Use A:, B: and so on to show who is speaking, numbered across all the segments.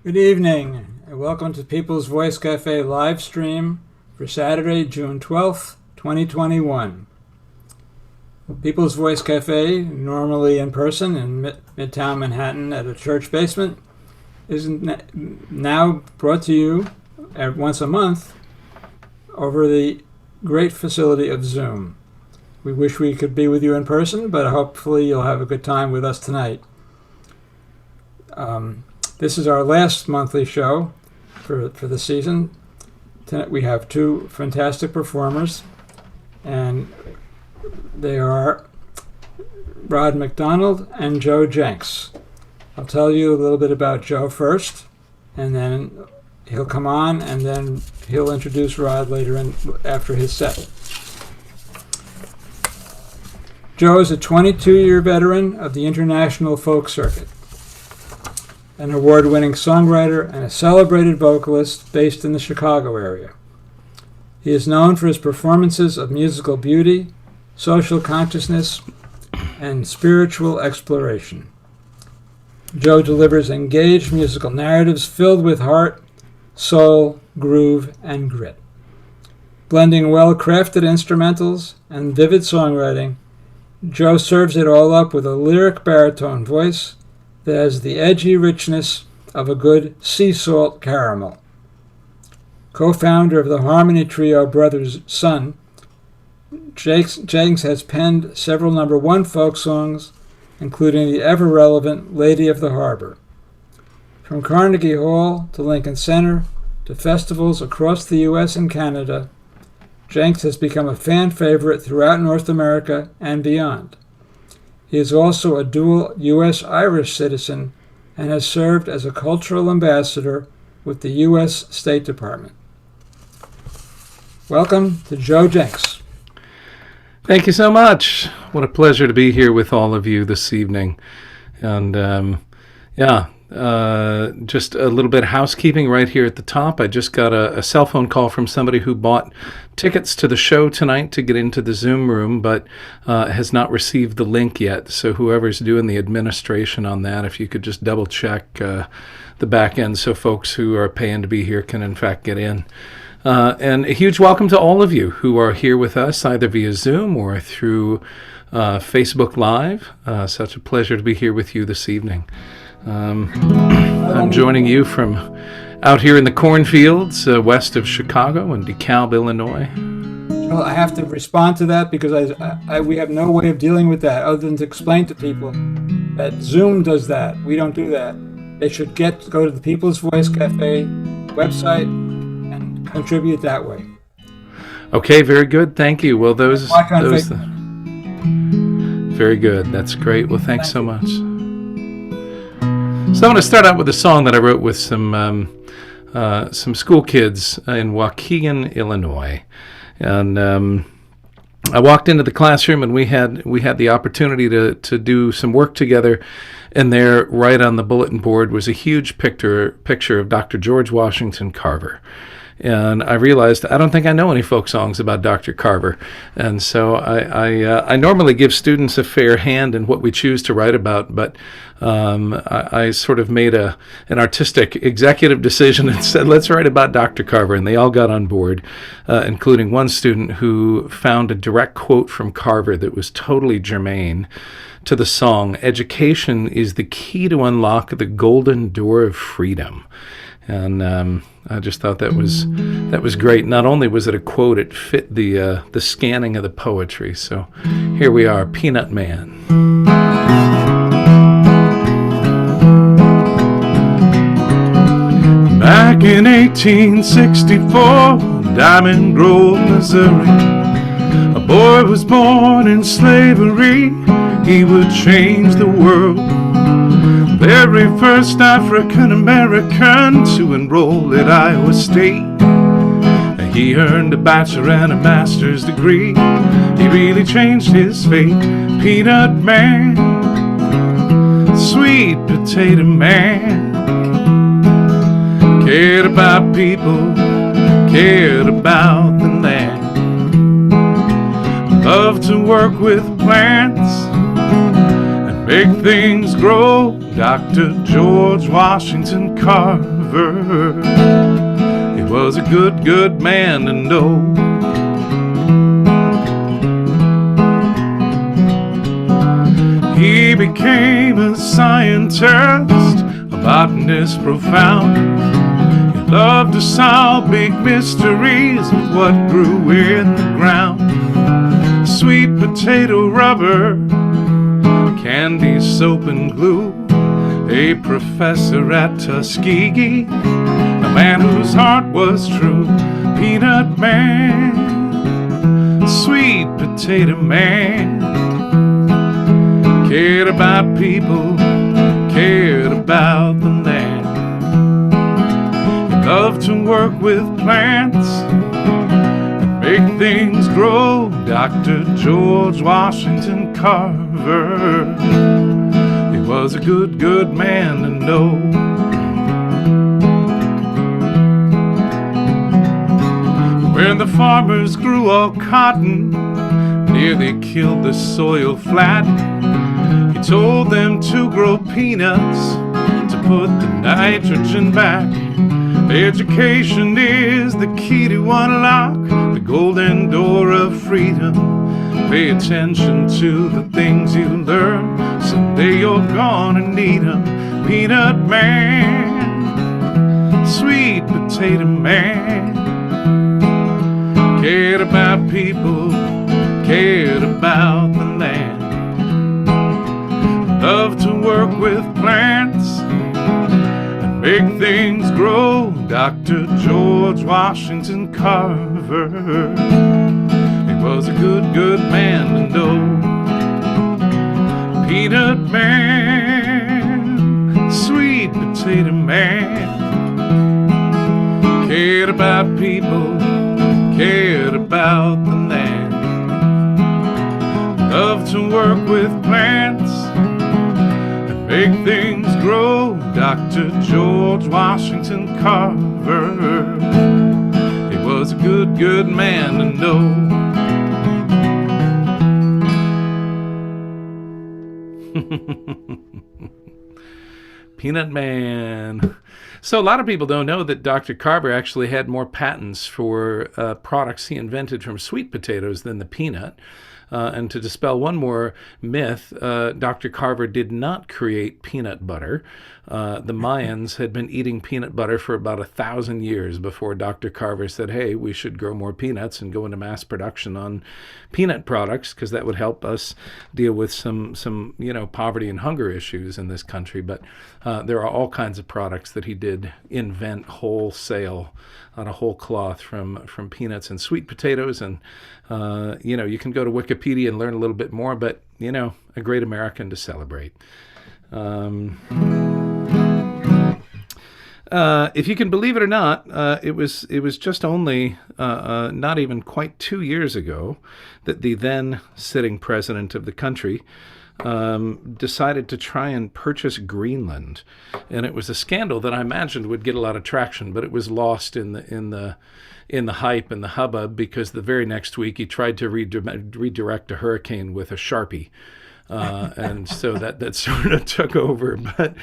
A: Good evening, and welcome to People's Voice Cafe live stream for Saturday, June 12th, 2021. People's Voice Cafe, normally in person in Midtown Manhattan at a church basement, is now brought to you once a month over the great facility of Zoom. We wish we could be with you in person, but hopefully you'll have a good time with us tonight. This is our last monthly show for the season. Tonight we have two fantastic performers, and they are Rod MacDonald and Joe Jencks. I'll tell you a little bit about Joe first, and then he'll come on, and then he'll introduce Rod later after his set. Joe is a 22-year veteran of the international folk circuit, an award-winning songwriter and a celebrated vocalist based in the Chicago area. He is known for his performances of musical beauty, social consciousness, and spiritual exploration. Joe delivers engaged musical narratives filled with heart, soul, groove, and grit. Blending well-crafted instrumentals and vivid songwriting, Joe serves it all up with a lyric baritone voice that has the edgy richness of a good sea salt caramel. Co-founder of the Harmony Trio Brothers' son, Jencks has penned several number one folk songs, including the ever-relevant Lady of the Harbor. From Carnegie Hall to Lincoln Center to festivals across the U.S. and Canada, Jencks has become a fan favorite throughout North America and beyond. He is also a dual U.S.-Irish citizen and has served as a cultural ambassador with the U.S. State Department. Welcome to Joe Jencks.
B: Thank you so much. What a pleasure to be here with all of you this evening. And just a little bit of housekeeping right here at the top. I just got a cell phone call from somebody who bought tickets to the show tonight to get into the Zoom room, but has not received the link yet. So whoever's doing the administration on that, if you could just double check the back end so folks who are paying to be here can in fact get in. And a huge welcome to all of you who are here with us either via Zoom or through Facebook Live. Such a pleasure to be here with you this evening. I'm joining you from out here in the cornfields west of Chicago in DeKalb, Illinois.
A: Well, I have to respond to that because we have no way of dealing with that other than to explain to people that Zoom does that. We don't do that. They should go to the People's Voice Cafe website and contribute that way.
B: Okay, very good. Thank you. Well, those very good. That's great. Well, thanks so much. So I'm going to start out with a song that I wrote with some school kids in Waukegan, Illinois, and I walked into the classroom and we had the opportunity to do some work together. And there, right on the bulletin board, was a huge picture of Dr. George Washington Carver. And I realized I don't think I know any folk songs about Dr. Carver. And so I normally give students a fair hand in what we choose to write about, but I sort of made an artistic executive decision and said, let's write about Dr. Carver. And they all got on board, including one student who found a direct quote from Carver that was totally germane to the song, "Education is the key to unlock the golden door of freedom." And I just thought that was great. Not only was it a quote, it fit the scanning of the poetry. So here we are, Peanut Man. Back in 1864, Diamond Grove, Missouri, a boy was born in slavery. He would change the world. Very first African-American to enroll at Iowa State. He earned a bachelor and a master's degree. He really changed his fate. Peanut Man, sweet potato man, cared about people, cared about the land. Loved to work with plants and make things grow Dr. George Washington Carver. He was a good, good man to know. He became a scientist, a botanist profound. He loved to solve big mysteries of what grew in the ground. Sweet potato rubber, candy, soap and glue. A professor at Tuskegee, a man whose heart was true. Peanut Man, sweet potato man, cared about people, cared about the land. He loved to work with plants and make things grow. Dr. George Washington Carver, he was a good, good man to know. When the farmers grew all cotton, nearly killed the soil flat, he told them to grow peanuts to put the nitrogen back. Education is the key to unlock the golden door of freedom. Pay attention to the things you learn. Someday you're gonna need 'em. Peanut Man, sweet potato man, cared about people, cared about the land. Loved to work with plants and make things grow. Dr. George Washington Carver, he was a good, good man to know. Peanut Man, sweet potato man, cared about people, cared about the land. Loved to work with plants and make things grow. Dr. George Washington Carver, he was a good, good man to know. Peanut Man. So a lot of people don't know that Dr. Carver actually had more patents for products he invented from sweet potatoes than the peanut. And to dispel one more myth, Dr. Carver did not create peanut butter. The Mayans had been eating peanut butter for about 1,000 years before Dr. Carver said, hey, we should grow more peanuts and go into mass production on peanut products, because that would help us deal with some poverty and hunger issues in this country. But there are all kinds of products that he did invent wholesale on a whole cloth from peanuts and sweet potatoes. And, you can go to Wikipedia and learn a little bit more, but, a great American to celebrate. If you can believe it or not, it was just only not even quite 2 years ago that the then sitting president of the country decided to try and purchase Greenland, and it was a scandal that I imagined would get a lot of traction, but it was lost in the hype and the hubbub, because the very next week he tried to redirect a hurricane with a Sharpie. And so that sort of took over. But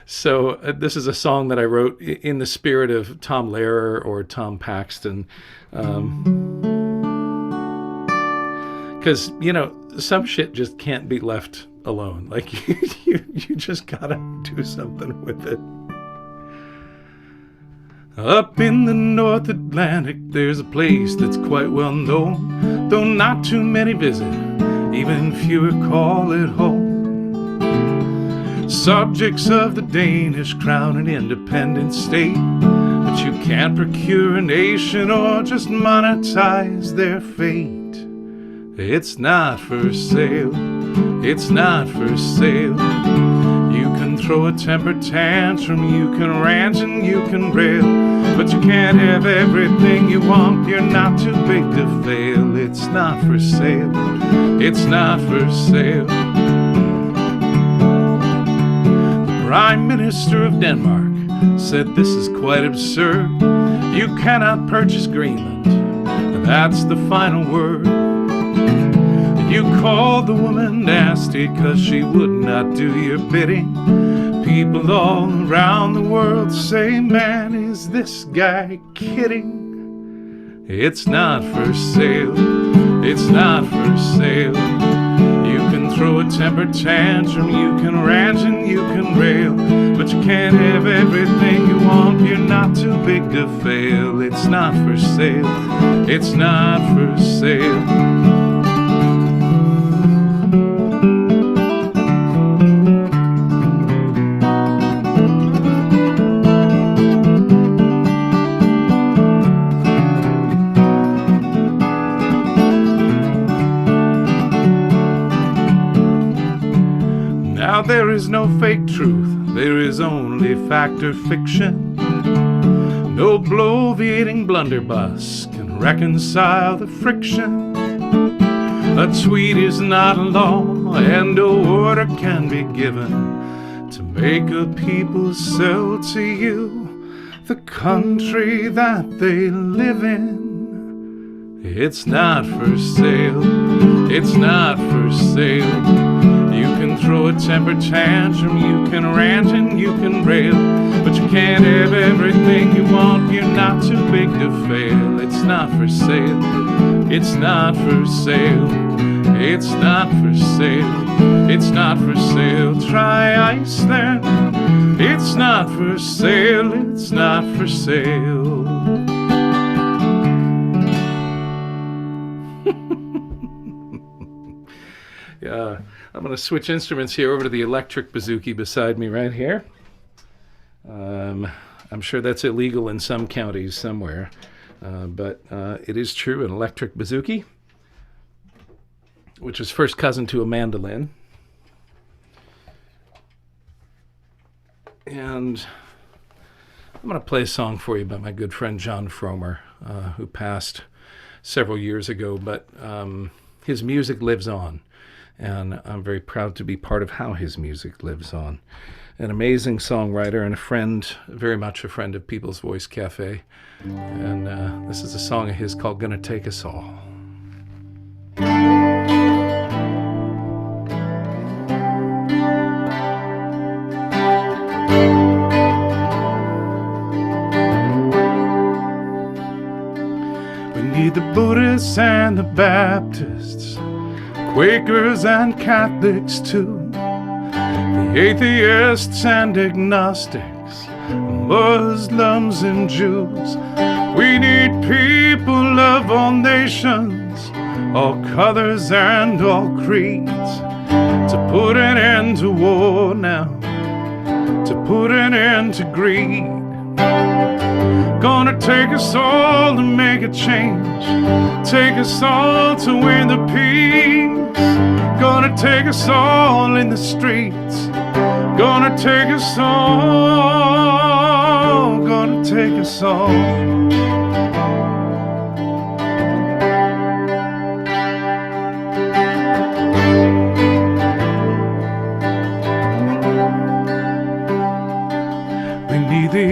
B: so this is a song that I wrote in the spirit of Tom Lehrer or Tom Paxton. Because, some shit just can't be left alone. Like, you just gotta do something with it. Up in the North Atlantic, there's a place that's quite well known, though not too many visit, even fewer call it home. Subjects of the Danish crown, an independent state, but you can't procure a nation or just monetize their fate. It's not for sale, it's not for sale. You can throw a temper tantrum, you can rant and you can rail, but you can't have everything you want, you're not too big to fail. It's not for sale, it's not for sale. The Prime Minister of Denmark said this is quite absurd. You cannot purchase Greenland, that's the final word. You called the woman nasty 'cause she would not do your bidding. People all around the world say, man, is this guy kidding? It's not for sale, it's not for sale. You can throw a temper tantrum, you can rant and you can rail, but you can't have everything you want, you're not too big to fail. It's not for sale, it's not for sale. Now there is no fake truth, there is only fact or fiction. No bloviating blunderbuss can reconcile the friction. A tweet is not a law, and no order can be given to make a people sell to you the country that they live in. It's not for sale, it's not for sale. You can throw a temper tantrum, you can rant and you can rail, but you can't have everything you want, you're not too big to fail. It's not for sale, it's not for sale, it's not for sale, it's not for sale. Try ice then, it's not for sale, it's not for sale. Yeah. I'm going to switch instruments here over to the electric bouzouki beside me right here. I'm sure that's illegal in some counties somewhere, but it is true, an electric bouzouki, which is first cousin to a mandolin. And I'm going to play a song for you by my good friend John Fromer, who passed several years ago, but his music lives on. And I'm very proud to be part of how his music lives on. An amazing songwriter and a friend, very much a friend of People's Voice Cafe. And this is a song of his called Gonna Take Us All. We need the Buddhists and the Baptists, Quakers and Catholics too, the atheists and agnostics, Muslims and Jews. We need people of all nations, all colors and all creeds, to put an end to war now, to put an end to greed. Gonna take us all to make a change, take us all to win the peace. Gonna take us all in the streets, gonna take us all, gonna take us all. We need the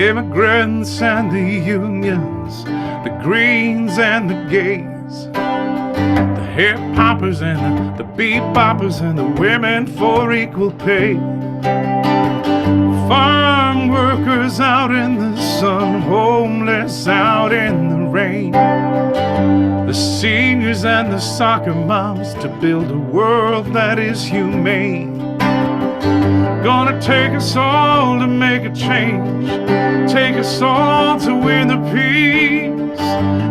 B: immigrants and the unions, the Greens and the gays, the hip-hoppers and the beat-boppers and the women for equal pay. Farm workers out in the sun, homeless out in the rain, the seniors and the soccer moms, to build a world that is humane. Gonna take us all to make a change, take us all to win the peace.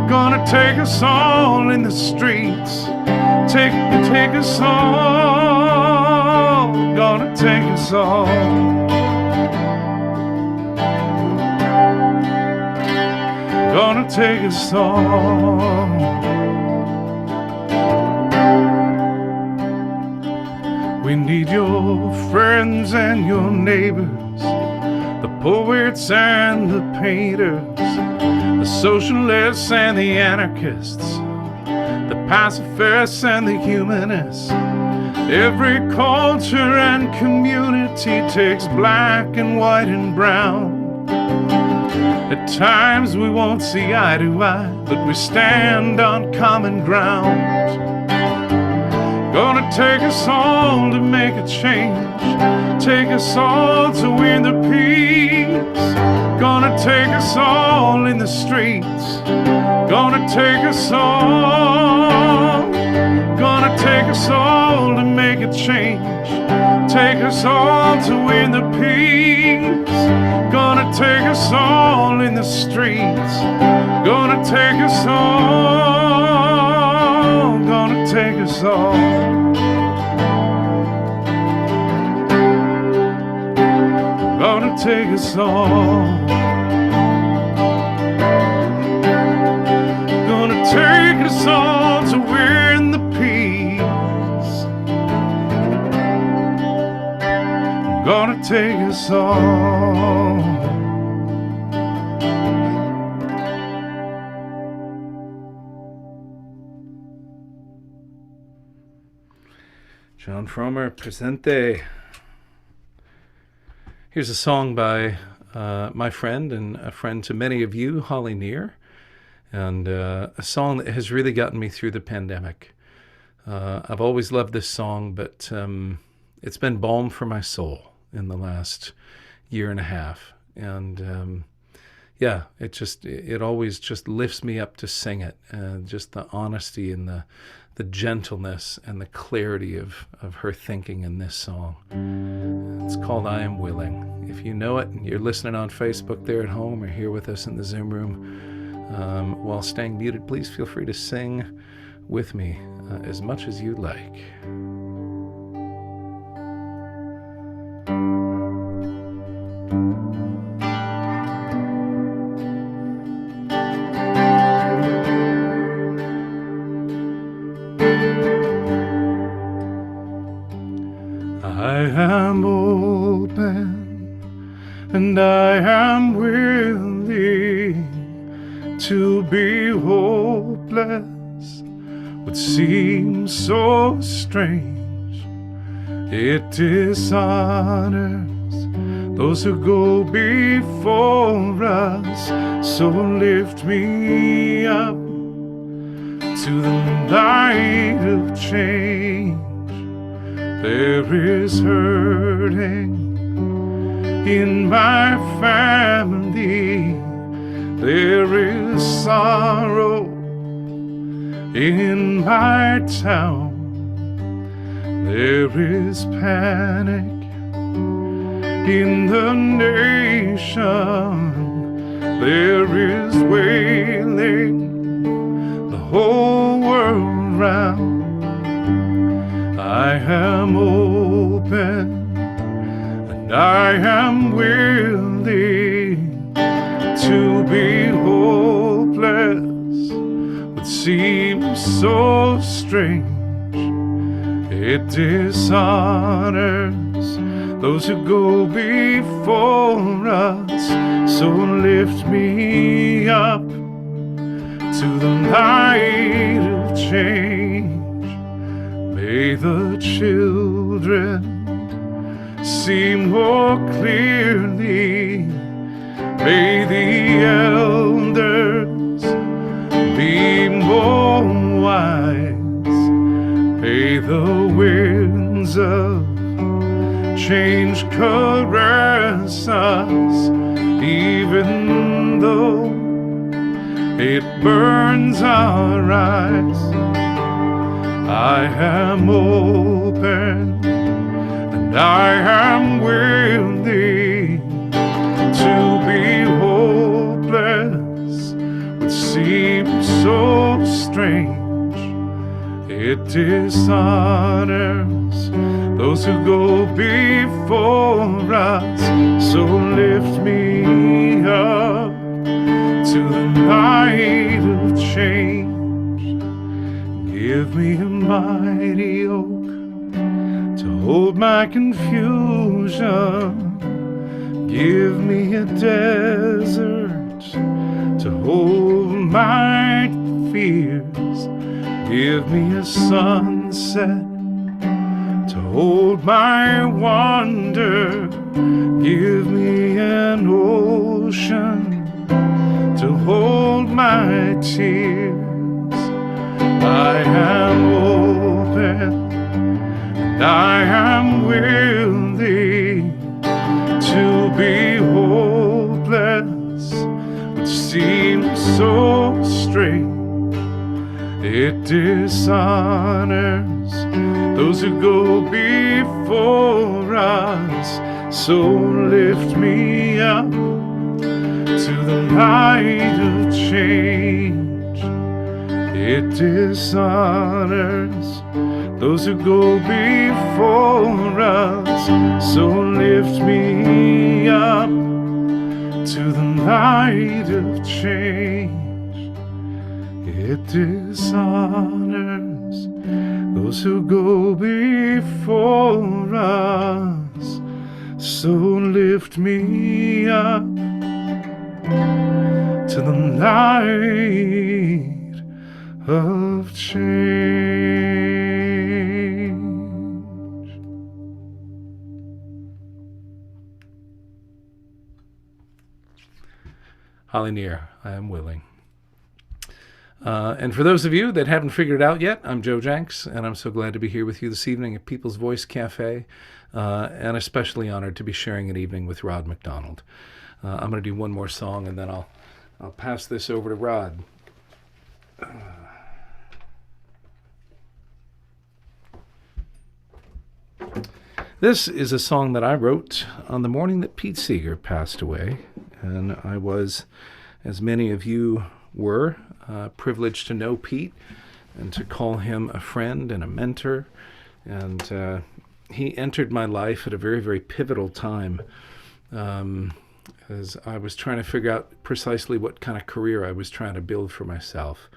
B: Gonna take us all in the streets, take us all, gonna take us all. Gonna take us all. We need your friends and your neighbors, the poets and the painters, the socialists and the anarchists, the pacifists and the humanists. Every culture and community takes black and white and brown. At times we won't see eye to eye, but we stand on common ground. Gonna take us all to make a change, take us all to win the peace. Gonna take us all in the streets, gonna take us all, gonna take us all to make a change, take us all to win the peace. Gonna take us all in the streets, gonna take us all, gonna take us all. Gonna take us all. Gonna take us all to win the peace. Gonna take us all. John Fromer, presente. Here's a song by my friend and a friend to many of you, Holly Near, and a song that has really gotten me through the pandemic. I've always loved this song, but it's been balm for my soul in the last year and a half. And yeah, it always just lifts me up to sing it. Just the honesty and the gentleness and the clarity of her thinking in this song. It's called I Am Willing. If you know it and you're listening on Facebook there at home or here with us in the Zoom room, while staying muted, please feel free to sing with me as much as you like. I am open and I am willing to be hopeless. What seems so strange, it dishonors those who go before us. So lift me up to the light of change. There is hurting in my family, there is sorrow in my town, there is panic in the nation, there is wailing the whole world round. I am open and I am willing to be hopeless. What seems so strange, it dishonors those who go before us. So lift me up to the light of change. May the children see more clearly. May the elders be more wise. May the winds of change caress us, even though it burns our eyes. I am open and I am willing to be hopeless. What seems so strange, it dishonors those who go before us. So lift me up to the light of change. Give me a mighty oak to hold my confusion. Give me a desert to hold my fears. Give me a sunset to hold my wonder. Give me an ocean to hold my tears. I am open It dishonors those who go before us. So lift me up to the light of change. It dishonors those who go before us. So lift me up to the light of change. It dishonors those who go before us. So lift me up to the light of change. Holly Near, I am willing. And for those of you that haven't figured it out yet, I'm Joe Jencks, and I'm so glad to be here with you this evening at People's Voice Cafe, and especially honored to be sharing an evening with Rod MacDonald. I'm going to do one more song, and then I'll pass this over to Rod. This is a song that I wrote on the morning that Pete Seeger passed away, and I was, as many of you were, privileged to know Pete and to call him a friend and a mentor. And he entered my life at a very, very pivotal time, as I was trying to figure out precisely what kind of career I was trying to build for myself.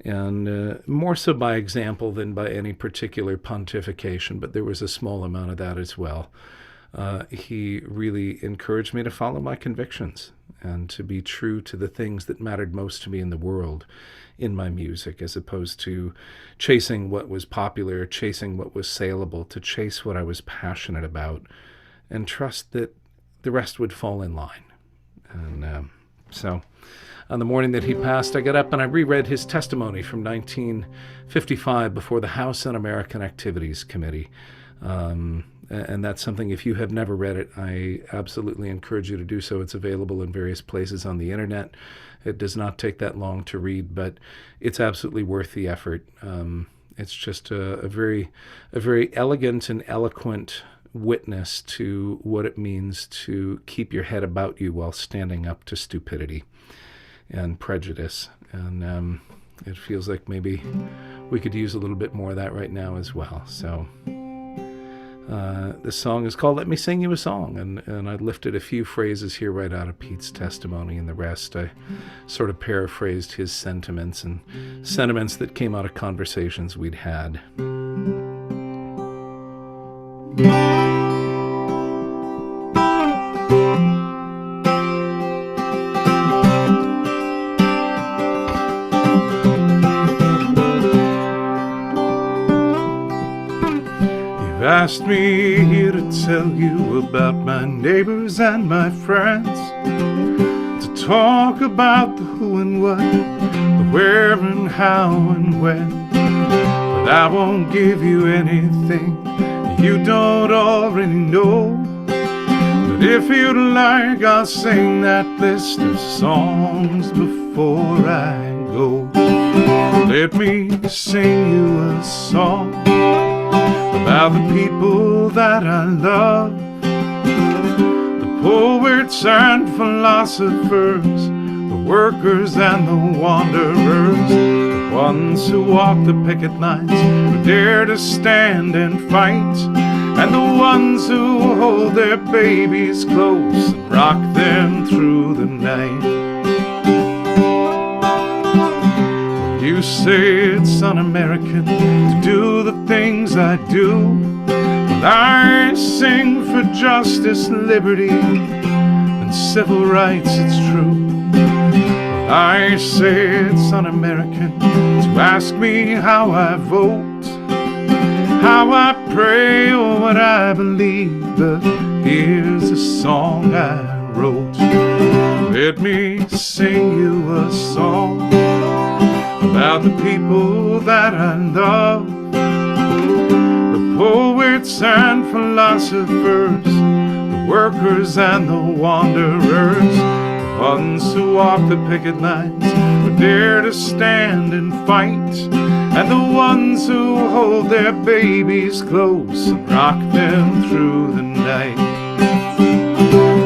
B: And more so by example than by any particular pontification, but there was a small amount of that as well. He really encouraged me to follow my convictions and to be true to the things that mattered most to me in the world in my music, as opposed to chasing what was popular, chasing what was saleable, to chase what I was passionate about and trust that the rest would fall in line. And so on the morning that he passed, I got up and I reread his testimony from 1955 before the House Un-American Activities Committee. And that's something, if you have never read it, I absolutely encourage you to do so. It's available in various places on the internet. It does not take that long to read, but it's absolutely worth the effort. It's just a very elegant and eloquent witness to what it means to keep your head about you while standing up to stupidity and prejudice. And it feels like maybe we could use a little bit more of that right now as well. So this song is called Let Me Sing You a Song, and I lifted a few phrases here right out of Pete's testimony, and the rest I sort of paraphrased his sentiments and sentiments that came out of conversations we'd had. Asked me here to tell you about my neighbors and my friends, to talk about the who and what, the where and how and when. But I won't give you anything you don't already know. But if you'd like, I'll sing that list of songs before I go. Let me sing you a song about the people that I love, the poets and philosophers, the workers and the wanderers, the ones who walk the picket lines, who dare to stand and fight, and the ones who hold their babies close and rock them through the night. You say it's un-American to do the things I do. Well, I sing for justice, liberty, and civil rights, it's true. Well, I say it's un-American to ask me how I vote, how I pray, or what I believe. But here's a song I wrote. Let me sing you a song about the people that I love, the poets and philosophers, the workers and the wanderers, the ones who walk the picket lines, who dare to stand and fight, and the ones who hold their babies close and rock them through the night.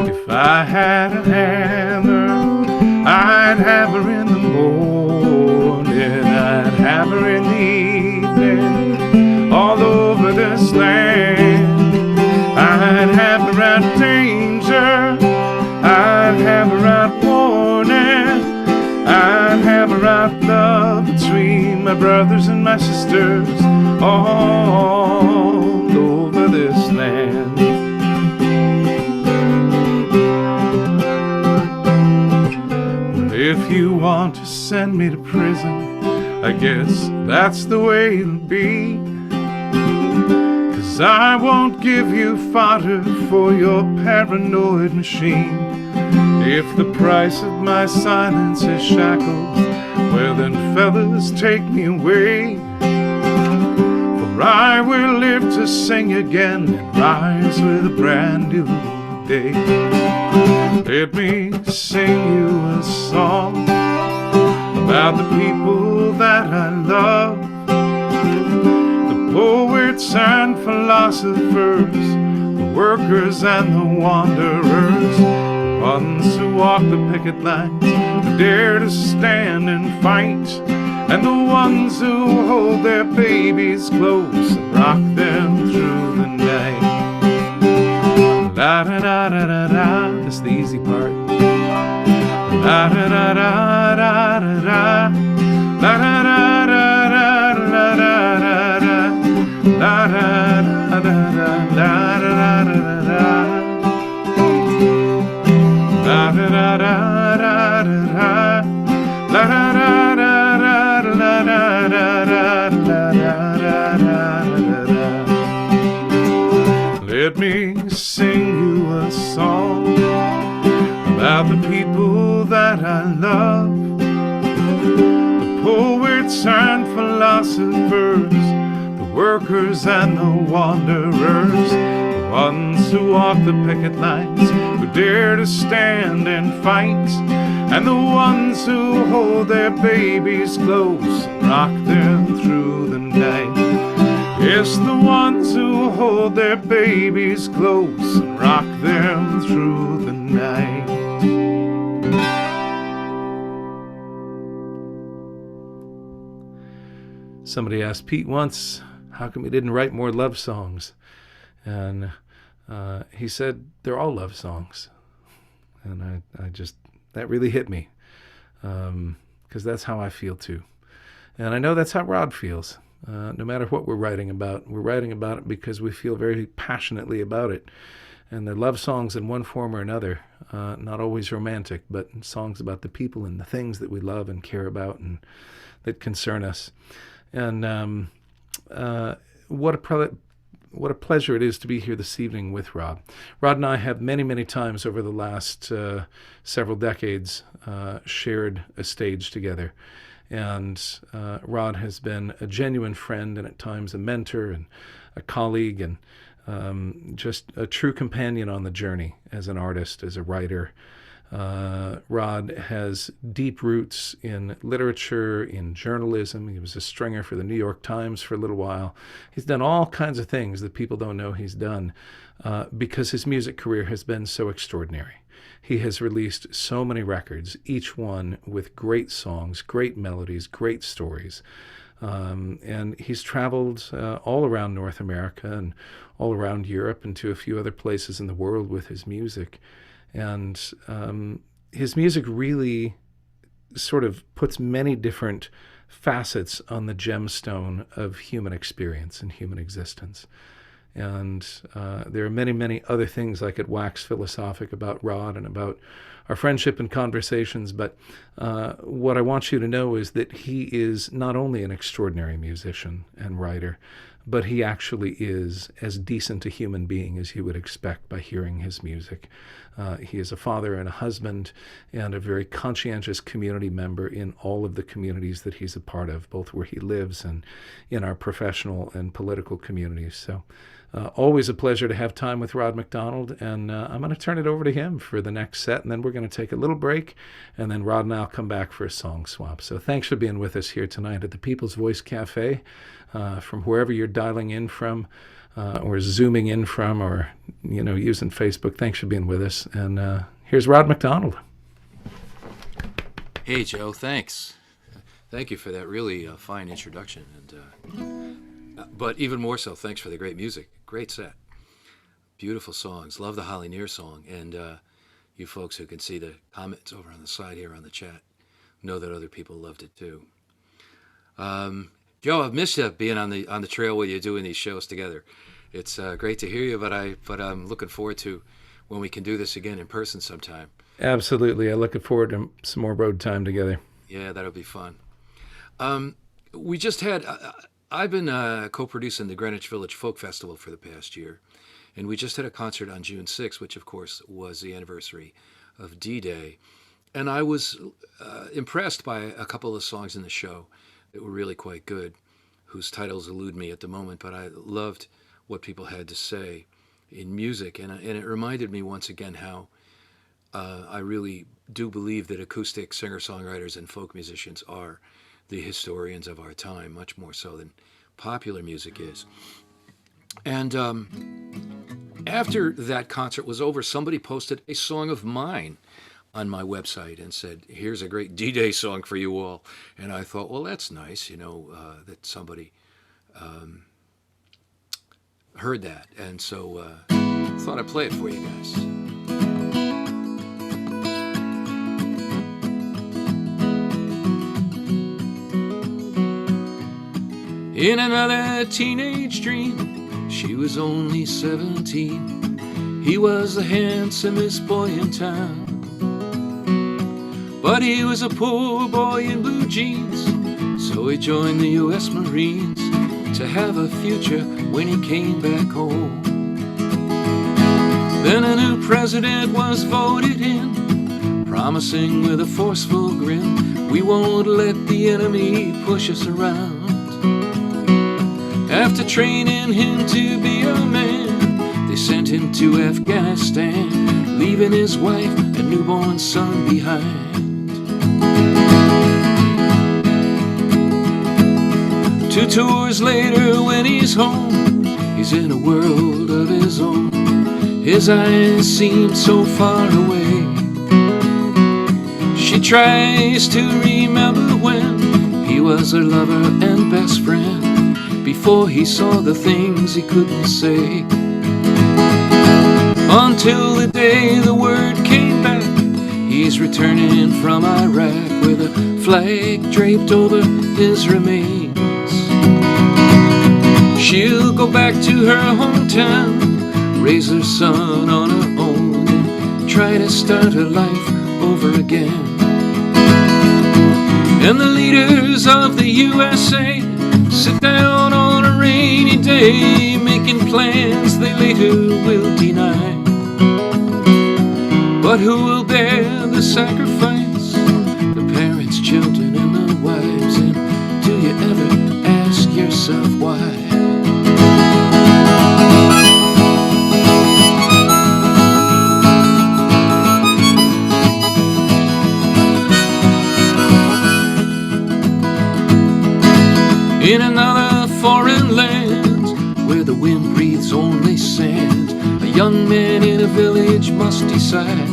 B: If I had a hammer, I'd hammer in the morning, I'd hammer in the evening, all over this land. I'd hammer out danger, I'd hammer out warning, I'd hammer out love between my brothers and my sisters all over this land. If you want to send me to prison, I guess that's the way it'll be. 'Cause I won't give you fodder for your paranoid machine. If the price of my silence is shackles, well then fellas, take me away. For I will live to sing again and rise with a brand new day. Let me sing you a song about the people that I love, the poets and philosophers, the workers and the wanderers, the ones who walk the picket lines, who dare to stand and fight, and the ones who hold their babies close and rock them through the night. La da da da da da, that's the easy part. La da da da da da da, la da da da da da da da, la da da da da da da da da, la da da da da da, la da da da da da da da da. Let me sing you a song about the people that I love, the poets and philosophers, the workers and the wanderers, the ones who walk the picket lines, who dare to stand and fight, and the ones who hold their babies close and rock them through the night. Yes, the ones who hold their babies close and rock them through the night. Somebody asked Pete once, how come he didn't write more love songs? And he said, they're all love songs. And I just, that really hit me, because that's how I feel too. And I know that's how Rod feels. No matter what we're writing about it because we feel very passionately about it. And they're love songs in one form or another, not always romantic, but songs about the people and the things that we love and care about and that concern us. And what a pleasure it is to be here this evening with Rod. Rod and I have many, many times over the last several decades shared a stage together. And Rod has been a genuine friend and at times a mentor and a colleague and just a true companion on the journey as an artist, as a writer. Rod has deep roots in literature, in journalism. He was a stringer for the New York Times for a little while. He's done all kinds of things that people don't know he's done because his music career has been so extraordinary. He has released so many records, each one with great songs, great melodies, great stories. And he's traveled all around North America and all around Europe and to a few other places in the world with his music. And his music really sort of puts many different facets on the gemstone of human experience and human existence. And there are many, many other things I could wax philosophic about Rod and about our friendship and conversations, but what I want you to know is that he is not only an extraordinary musician and writer, but he actually is as decent a human being as you would expect by hearing his music. He is a father and a husband and a very conscientious community member in all of the communities that he's a part of, both where he lives and in our professional and political communities. So Always a pleasure to have time with Rod MacDonald, and I'm going to turn it over to him for the next set, and then we're going to take a little break, and then Rod and I'll come back for a song swap. So thanks for being with us here tonight at the People's Voice Cafe, from wherever you're dialing in from, or zooming in from, or using Facebook. Thanks for being with us, and here's Rod MacDonald.
C: Hey, Joe, thanks. Thank you for that really fine introduction, but even more so, thanks for the great music. Great set. Beautiful songs. Love the Holly Near song. And you folks who can see the comments over on the side here on the chat know that other people loved it too. Joe, I've missed you being on the trail with you doing these shows together. It's great to hear you, but I'm looking forward to when we can do this again in person sometime.
B: Absolutely. I'm looking forward to some more road time together.
C: Yeah, that'll be fun. We just had... I've been co-producing the Greenwich Village Folk Festival for the past year, and we just had a concert on June 6th, which of course was the anniversary of D-Day, and I was impressed by a couple of songs in the show that were really quite good, whose titles elude me at the moment, but I loved what people had to say in music, and it reminded me once again how I really do believe that acoustic singer-songwriters and folk musicians are the historians of our time, much more so than popular music is. And after that concert was over, somebody posted a song of mine on my website and said, here's a great D-Day song for you all. And I thought, well, that's nice, that somebody heard that. And so thought I'd play it for you guys. In another teenage dream, she was only 17. He was the handsomest boy in town, but he was a poor boy in blue jeans, so he joined the U.S. Marines to have a future when he came back home. Then a new president was voted in, promising with a forceful grin, we won't let the enemy push us around. After training him to be a man, they sent him to Afghanistan, leaving his wife and newborn son behind. 2 tours later when he's home, he's in a world of his own. His eyes seem so far away. She tries to remember when he was her lover and best friend, before he saw the things he couldn't say. Until the day the word came back, he's returning from Iraq with a flag draped over his remains. She'll go back to her hometown, raise her son on her own, and try to start her life over again. And the leaders of the USA sit down on a rainy day, making plans they later will deny. But who will bear the sacrifice? The parents, children, and the wives. And do you ever ask yourself why? In another foreign land, where the wind breathes only sand, a young man in a village must decide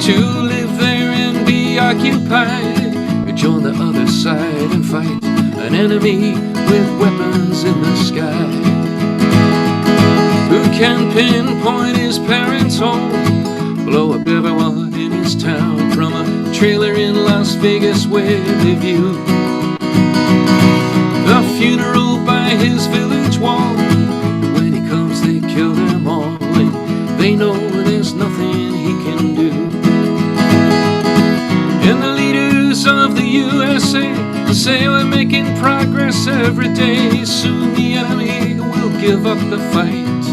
C: to live there and be occupied, or join the other side and fight an enemy with weapons in the sky. Who can pinpoint his parents' home, blow up everyone in his town, from a trailer in Las Vegas where they view the funeral by his village wall. When he comes they kill them all, and they know there's nothing he can do. And the leaders of the USA say we're making progress every day, soon the enemy will give up the fight.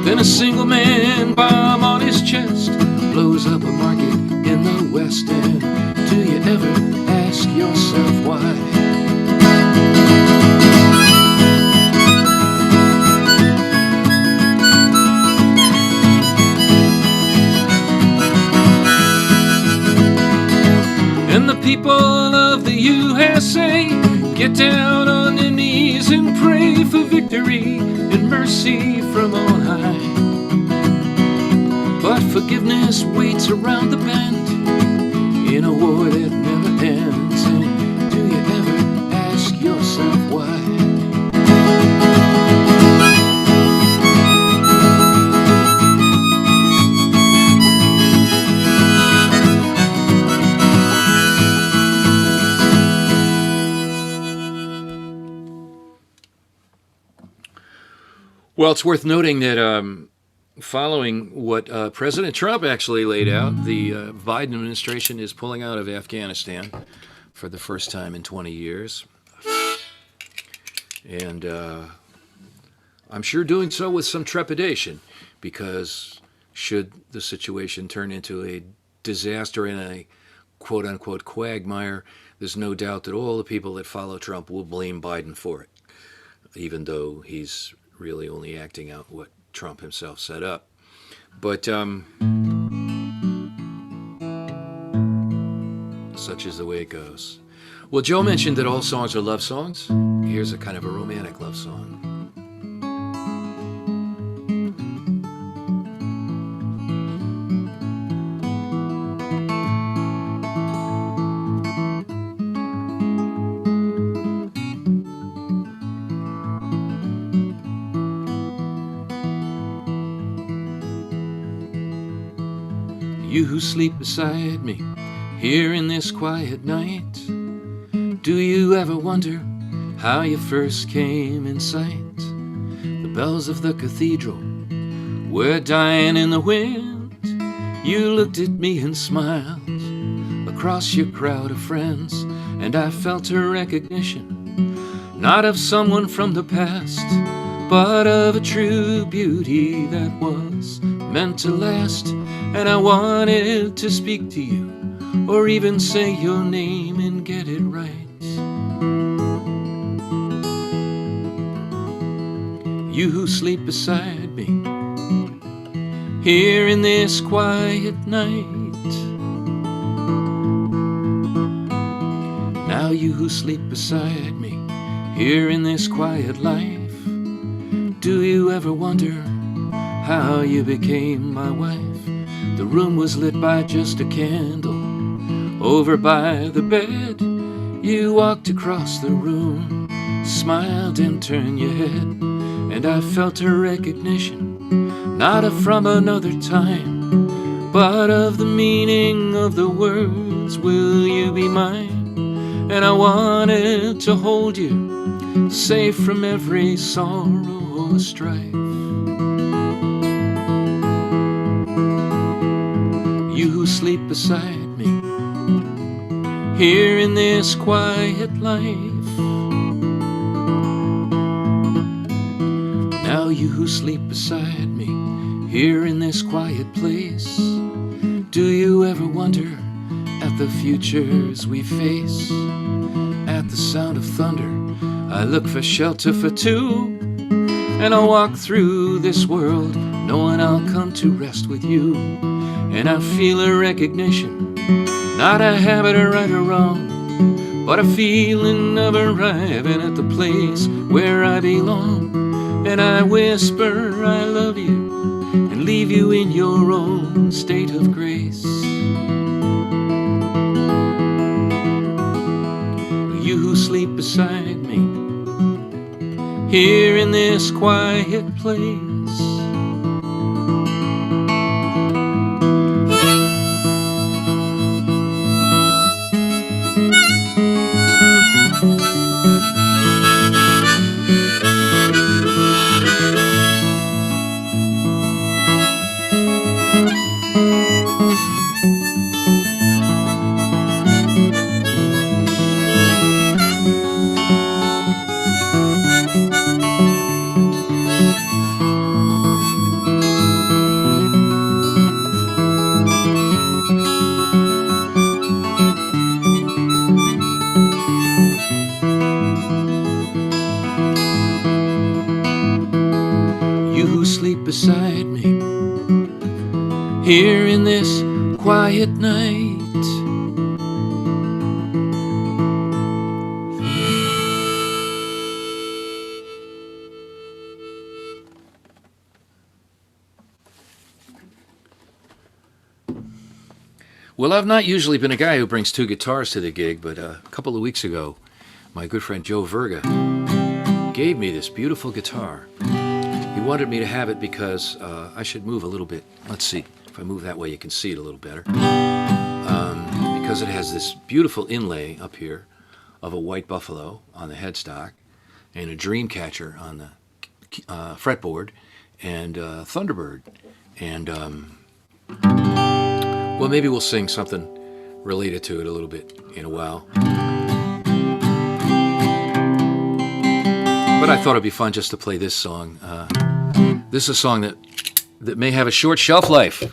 C: Then a single man bomb on his chest blows up a market in the West End. Do you ever ask yourself why? people of the USA, get down on their knees and pray for victory and mercy from on high. But forgiveness waits around the bend in a war that never ends. And do you ever ask yourself why? Well, it's worth noting that following what President Trump actually laid out, the Biden administration is pulling out of Afghanistan for the first time in 20 years. And I'm sure doing so with some trepidation, because should the situation turn into a disaster in a quote-unquote quagmire, there's no doubt that all the people that follow Trump will blame Biden for it, even though he's really only acting out what Trump himself set up. But such is the way it goes. Well, Joe mentioned that all songs are love songs. Here's a kind of a romantic love song. You who sleep beside me here in this quiet night, do you ever wonder how you first came in sight? The bells of the cathedral were dying in the wind. You looked at me and smiled across your crowd of friends, and I felt a recognition, not of someone from the past, but of a true beauty that was meant to last. And I wanted to speak to you, or even say your name and get it right. You who sleep beside me here in this quiet night. Now you who sleep beside me here in this quiet life, do you ever wonder how you became my wife? The room was lit by just a candle. Over by the bed, you walked across the room, smiled and turned your head, and I felt a recognition, not of from another time, but of the meaning of the words, will you be mine? And I wanted to hold you, safe from every sorrow or strife. You who sleep beside me here in this quiet life. Now you who sleep beside me here in this quiet place, do you ever wonder at the futures we face? At the sound of thunder, I look for shelter for two, and I'll walk through this world knowing I'll come to rest with you. And I feel a recognition, not a habit of right or wrong, but a feeling of arriving at the place where I belong. And I whisper I love you and leave you in your own state of grace. You who sleep beside me here in this quiet place, beside me here in this quiet night. Well, I've not usually been a guy who brings two guitars to the gig, but a couple of weeks ago, my good friend Joe Verga gave me this beautiful guitar. He wanted me to have it because I should move a little bit. Let's see. If I move that way, you can see it a little better. Because it has this beautiful inlay up here of a white buffalo on the headstock and a dream catcher on the fretboard and Thunderbird. And, well, maybe we'll sing something related to it a little bit in a while. But I thought it'd be fun just to play this song. This is a song that may have a short shelf life.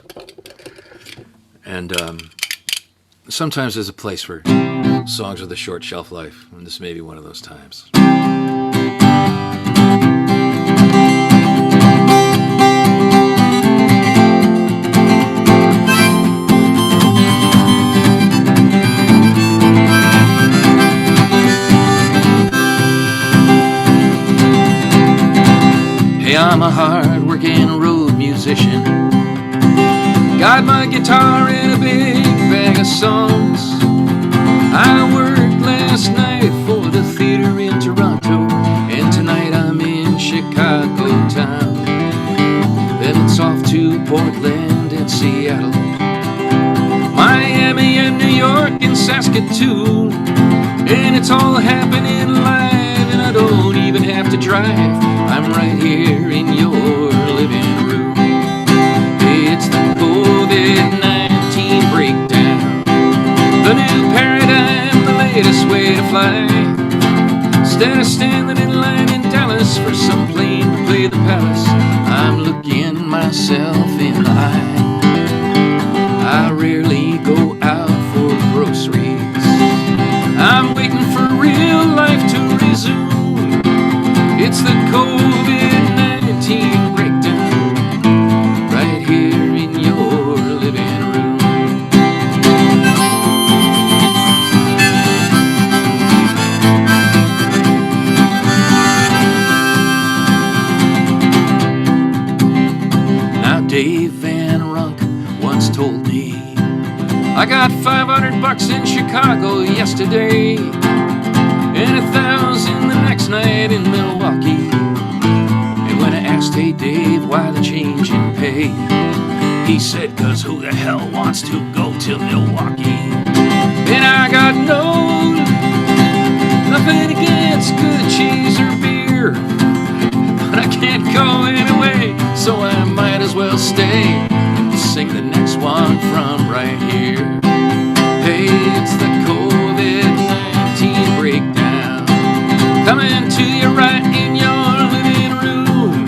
C: And sometimes there's a place for songs with a short shelf life, and this may be one of those times. Hey, I'm a hard-working road musician. Got my guitar and a big bag of songs. I worked last night for the theater in Toronto, and tonight I'm in Chicago town. Then it's off to Portland and Seattle, Miami and New York and Saskatoon. And it's all happening live, and I don't even have to drive. I'm right here in your living room. It's the COVID-19 breakdown, the new paradigm, the latest way to fly. Instead of standing in line in Dallas for some plane to play the palace, I'm looking myself in the eye. I rarely go out for groceries. I'm waiting for real life to resume. It's the COVID-19 breakdown, right here in your living room. Now Dave Van Runk once told me, I got $500 in Chicago yesterday, and $1,000 the next night in Milwaukee. And when I asked, hey Dave, why the change in pay? He said, 'cause who the hell wants to go to Milwaukee? And I got nothing against good cheese or beer, but I can't go anyway, so I might as well stay and sing the next one from right here. Hey, it's the COVID-19 breakdown, coming to you right in your living room.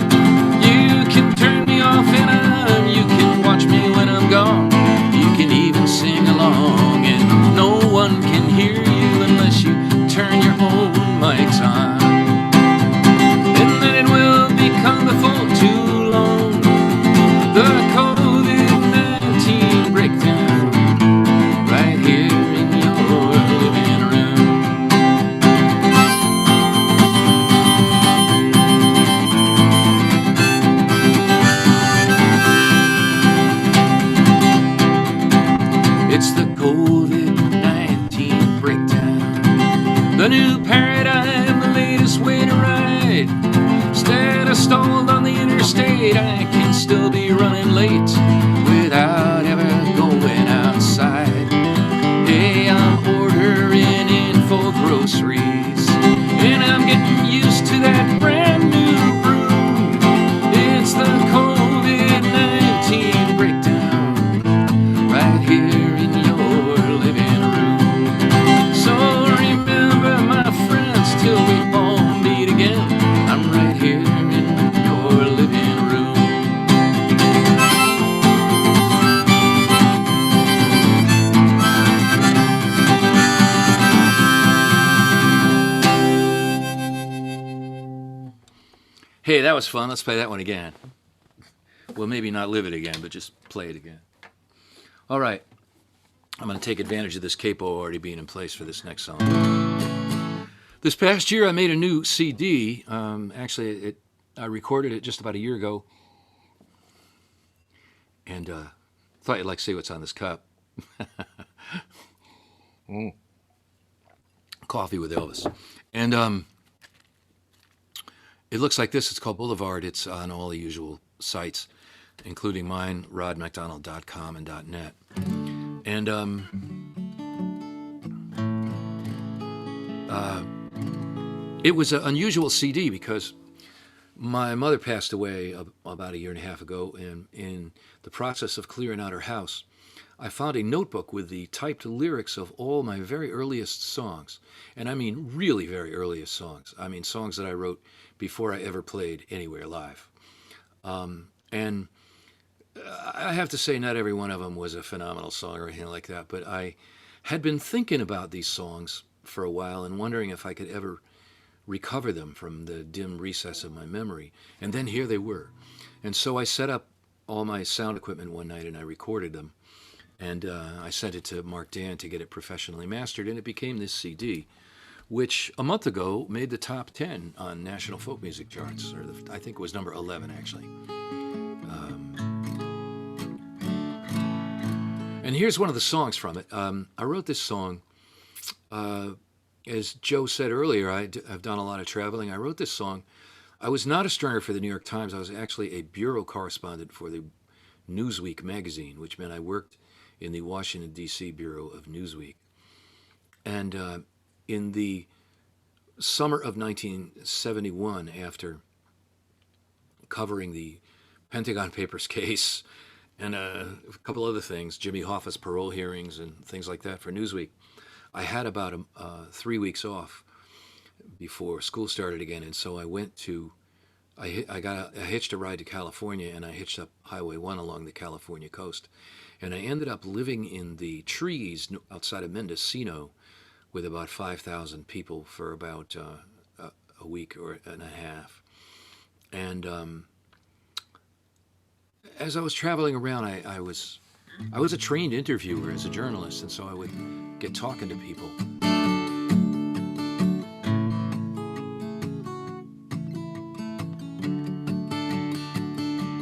C: You can turn me off and you can watch me when I'm gone. You can even sing along, and no one can hear you unless you turn your own mics on. And then it will become before too long, the COVID-19 breakdown, right here in your living room. It's the COVID-19 breakdown, the new paradigm, the latest way to ride. Instead of stalled on the interstate, I can still be running late without ever going outside. Hey, I'm ordering in for groceries, and I'm getting used to that brand new broom. It's the COVID-19 breakdown, right here in your living room. So remember, my friends, till we all meet again, I'm right here in your living room. Hey, that was fun. Let's play that one again. Well, maybe not live it again, but just play it again. All right. I'm going to take advantage of this capo already being in place for this next song. This past year, I made a new CD. Actually, I recorded it just about a year ago. And thought you'd like to see what's on this cup. Coffee with Elvis. And it looks like this. It's called Boulevard. It's on all the usual sites, including mine, rodmacdonald.com and .net. And it was an unusual CD because my mother passed away about a year and a half ago, and in the process of clearing out her house, I found a notebook with the typed lyrics of all my very earliest songs. And I mean really very earliest songs. I mean songs that I wrote before I ever played anywhere live. And I have to say not every one of them was a phenomenal song or anything like that, but I had been thinking about these songs for a while and wondering if I could ever recover them from the dim recess of my memory. And then here they were. And so I set up all my sound equipment one night and I recorded them. And I sent it to Mark Dan to get it professionally mastered, and it became this CD, which a month ago made the top 10 on national folk music charts, or I think it was number 11 actually. And here's one of the songs from it. I wrote this song, as Joe said earlier, I've done a lot of traveling. I wrote this song. I was not a stringer for the New York Times. I was actually a bureau correspondent for the Newsweek magazine, which meant I worked in the Washington, D.C. Bureau of Newsweek. And in the summer of 1971, after covering the Pentagon Papers case and a couple other things, Jimmy Hoffa's parole hearings and things like that for Newsweek, I had about 3 weeks off before school started again. And so I went to, I hitched a ride to California, and I hitched up Highway 1 along the California coast. And I ended up living in the trees outside of Mendocino with about 5,000 people for about a week and a half. And as I was traveling around, I was a trained interviewer as a journalist, and so I would get talking to people.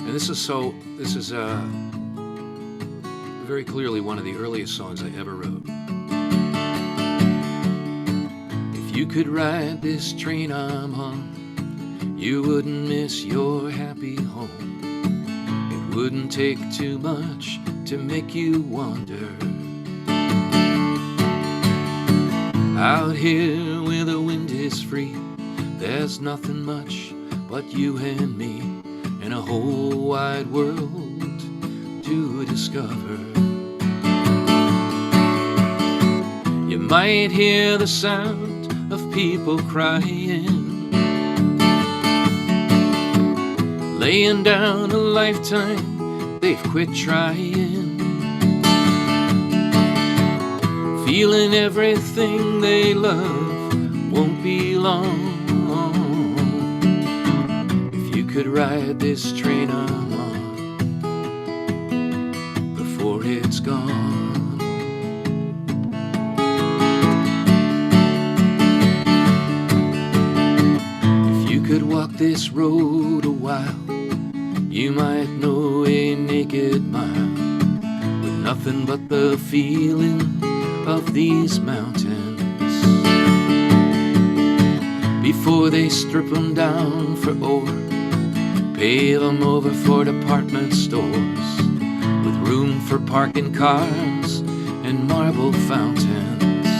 C: And this is very clearly one of the earliest songs I ever wrote. If you could ride this train I'm on, you wouldn't miss your happy home. It wouldn't take too much to make you wonder. Out here where the wind is free, there's nothing much but you and me, and a whole wide world to discover. You might hear the sound of people crying, laying down a lifetime they've quit trying, feeling everything they love won't be long. If you could ride this train I'm on before it's gone. If you could walk this road a while, you might know a naked mile with nothing but the feeling of these mountains before they strip them down for ore, pave them over for department stores with room for parking cars and marble fountains.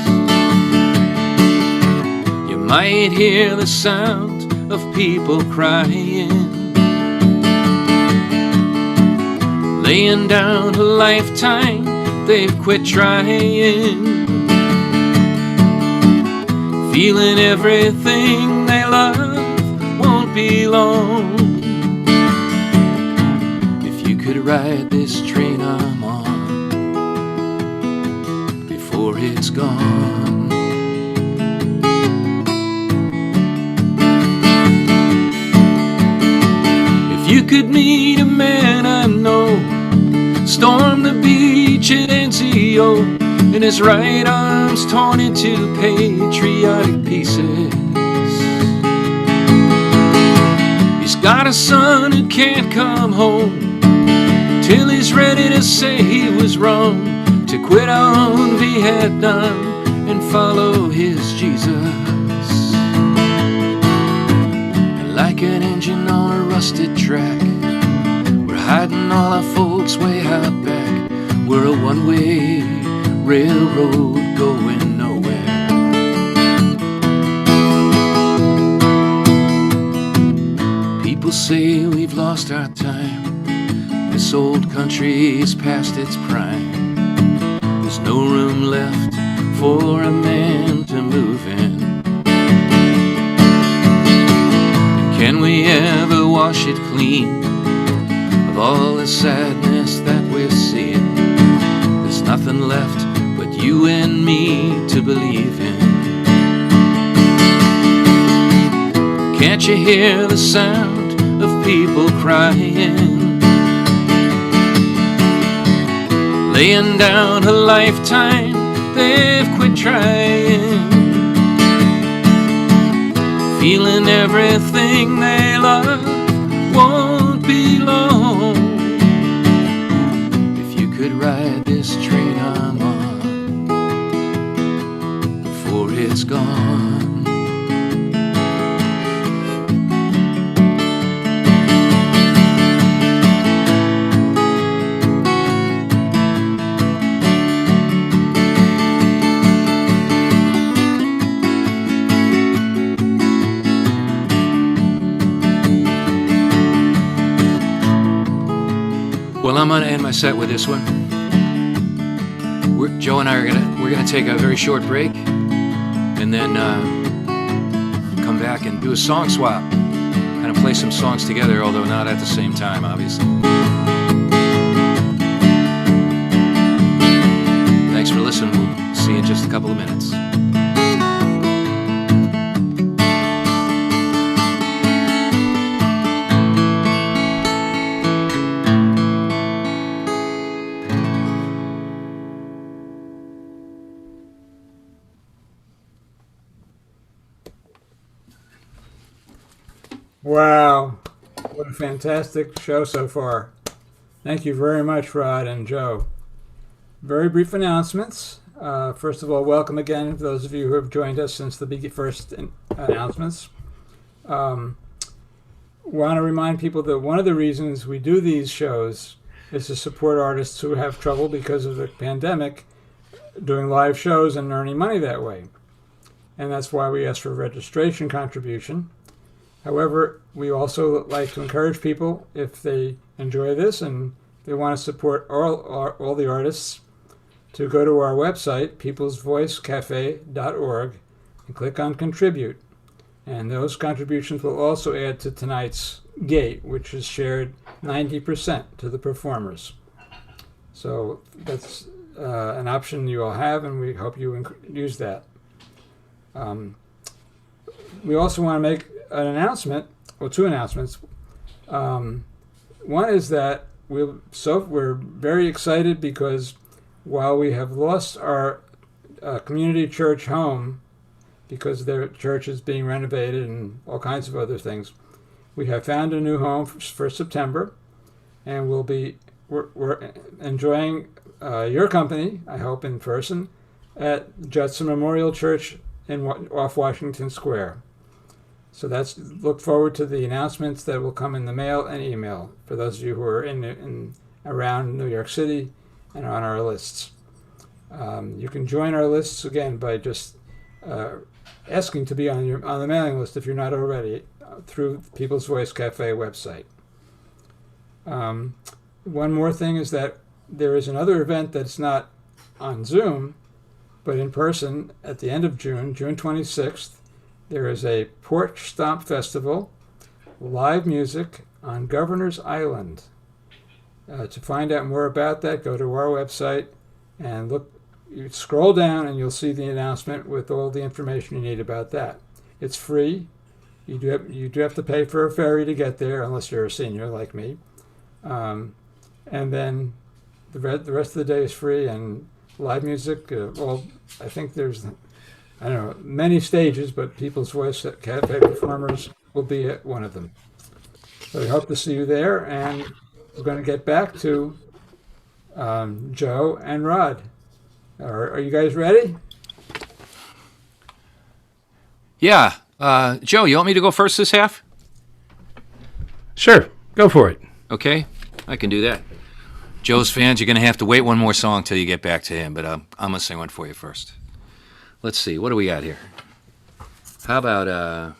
C: You might hear the sound of people crying, laying down a lifetime they've quit trying, feeling everything they love won't be long. If you could ride this train I'm on before it's gone. If you could meet a man I know, storm the beach at NCO, and his right arm's torn into patriotic pieces. He's got a son who can't come home till he's ready to say he was wrong, to quit our own Vietnam and follow his Jesus. And like an engine on a rusted track, we're hiding all our folks way out back. We're a one-way railroad going nowhere. People say we've lost our time. This old country's past its prime. There's no room left for a man to move in. And can we ever wash it clean of all the sadness that we're seeing? There's nothing left but you and me to believe in. Can't you hear the sound of people crying, laying down a lifetime they've quit trying, feeling everything they love won't be long. If you could ride this train I'm on before it's gone. Well, I'm gonna end my set with this one. Joe and I are gonna take a very short break, and then come back and do a song swap. Kind of play some songs together, although not at the same time, obviously. Thanks for listening. We'll see you in just a couple of minutes.
A: Wow, what a fantastic show so far. Thank you very much, Rod and Joe. Very brief announcements. First of all, welcome again to those of you who have joined us since the first announcements. Want to remind people that one of the reasons we do these shows is to support artists who have trouble because of the pandemic doing live shows and earning money that way. And that's why we ask for a registration contribution. However, we also like to encourage people, if they enjoy this and they want to support all the artists, to go to our website, peoplesvoicecafe.org, and click on Contribute. And those contributions will also add to tonight's gate, which is shared 90% to the performers. So that's an option you all have, and we hope you use that. We also want to make an announcement, or two announcements. One is that we're very excited because while we have lost our community church home because their church is being renovated and all kinds of other things, we have found a new home for September, and we're enjoying your company, I hope in person, at Judson Memorial Church off Washington Square. So look forward to the announcements that will come in the mail and email for those of you who are in around New York City and on our lists. You can join our lists again by just asking to be on the mailing list if you're not already through People's Voice Cafe website. One more thing is that there is another event that's not on Zoom, but in person at the end of June 26th. There is a Porch Stomp Festival, live music on Governor's Island. To find out more about that, go to our website and look. You scroll down and you'll see the announcement with all the information you need about that. It's free. You do have to pay for a ferry to get there, unless you're a senior like me. And then the rest of the day is free and live music. I think there's, I don't know, many stages, but People's Voice Cafe performers will be at one of them. So we hope to see you there, and we're going to get back to Joe and Rod. Are you guys ready?
C: Yeah. Joe, you want me to go first this half?
B: Sure, go for it.
C: Okay, I can do that. Joe's fans, you're going to have to wait one more song till you get back to him, but I'm going to sing one for you first. Let's see, what do we got here? How about,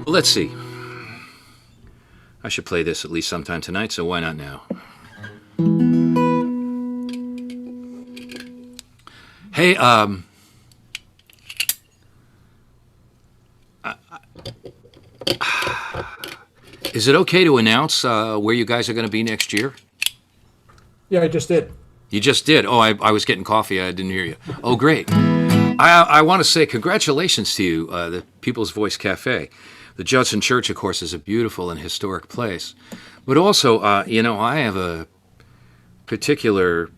C: let's see. I should play this at least sometime tonight, so why not now? Hey, is it okay to announce where you guys are going to be next year?
A: Yeah, I just did.
C: You just did. Oh, I was getting coffee. I didn't hear you. Oh, great. I want to say congratulations to you, the People's Voice Cafe. The Judson Church, of course, is a beautiful and historic place. But also, I have a particular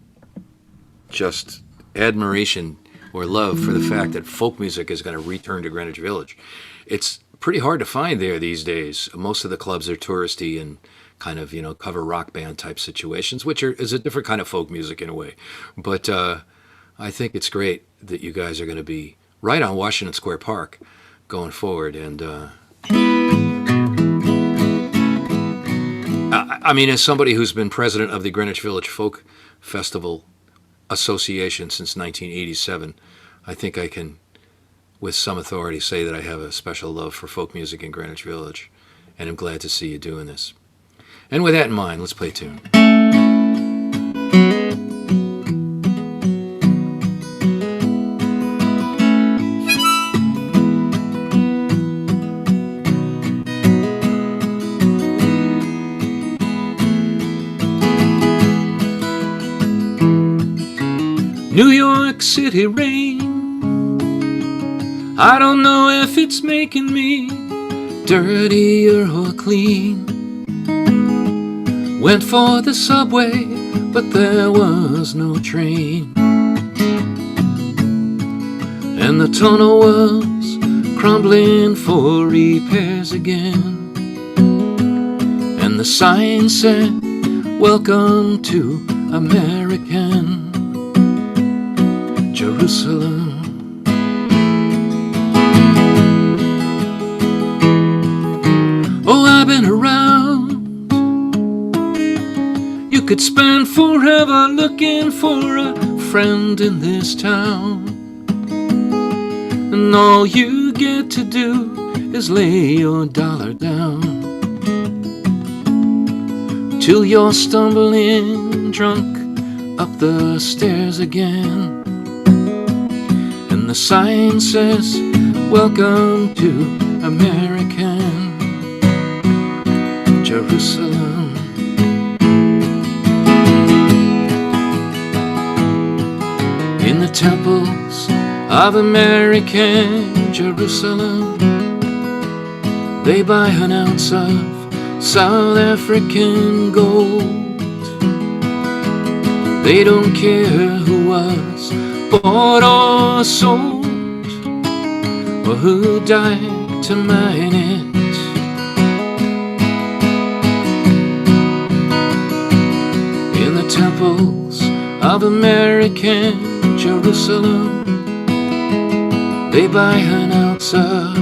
C: just admiration or love for the fact that folk music is going to return to Greenwich Village. It's pretty hard to find there these days. Most of the clubs are touristy and kind of, cover rock band type situations, which is a different kind of folk music in a way. But I think it's great that you guys are going to be right on Washington Square Park going forward. And I mean, as somebody who's been president of the Greenwich Village Folk Festival Association since 1987, I think I can, with some authority, say that I have a special love for folk music in Greenwich Village, and I'm glad to see you doing this. And with that in mind, let's play a tune. New York City rain, I don't know if it's making me dirtier or clean. Went for the subway, but there was no train. And the tunnel was crumbling for repairs again. And the sign said, "Welcome to American Jerusalem." Oh, I've been around. You could spend forever looking for a friend in this town, and all you get to do is lay your dollar down till you're stumbling drunk up the stairs again. The sign says, "Welcome to American Jerusalem." In the temples of American Jerusalem, they buy an ounce of South African gold. They don't care who was bought or sold, or who died to mine it. In the temples of American Jerusalem, they buy an ounce of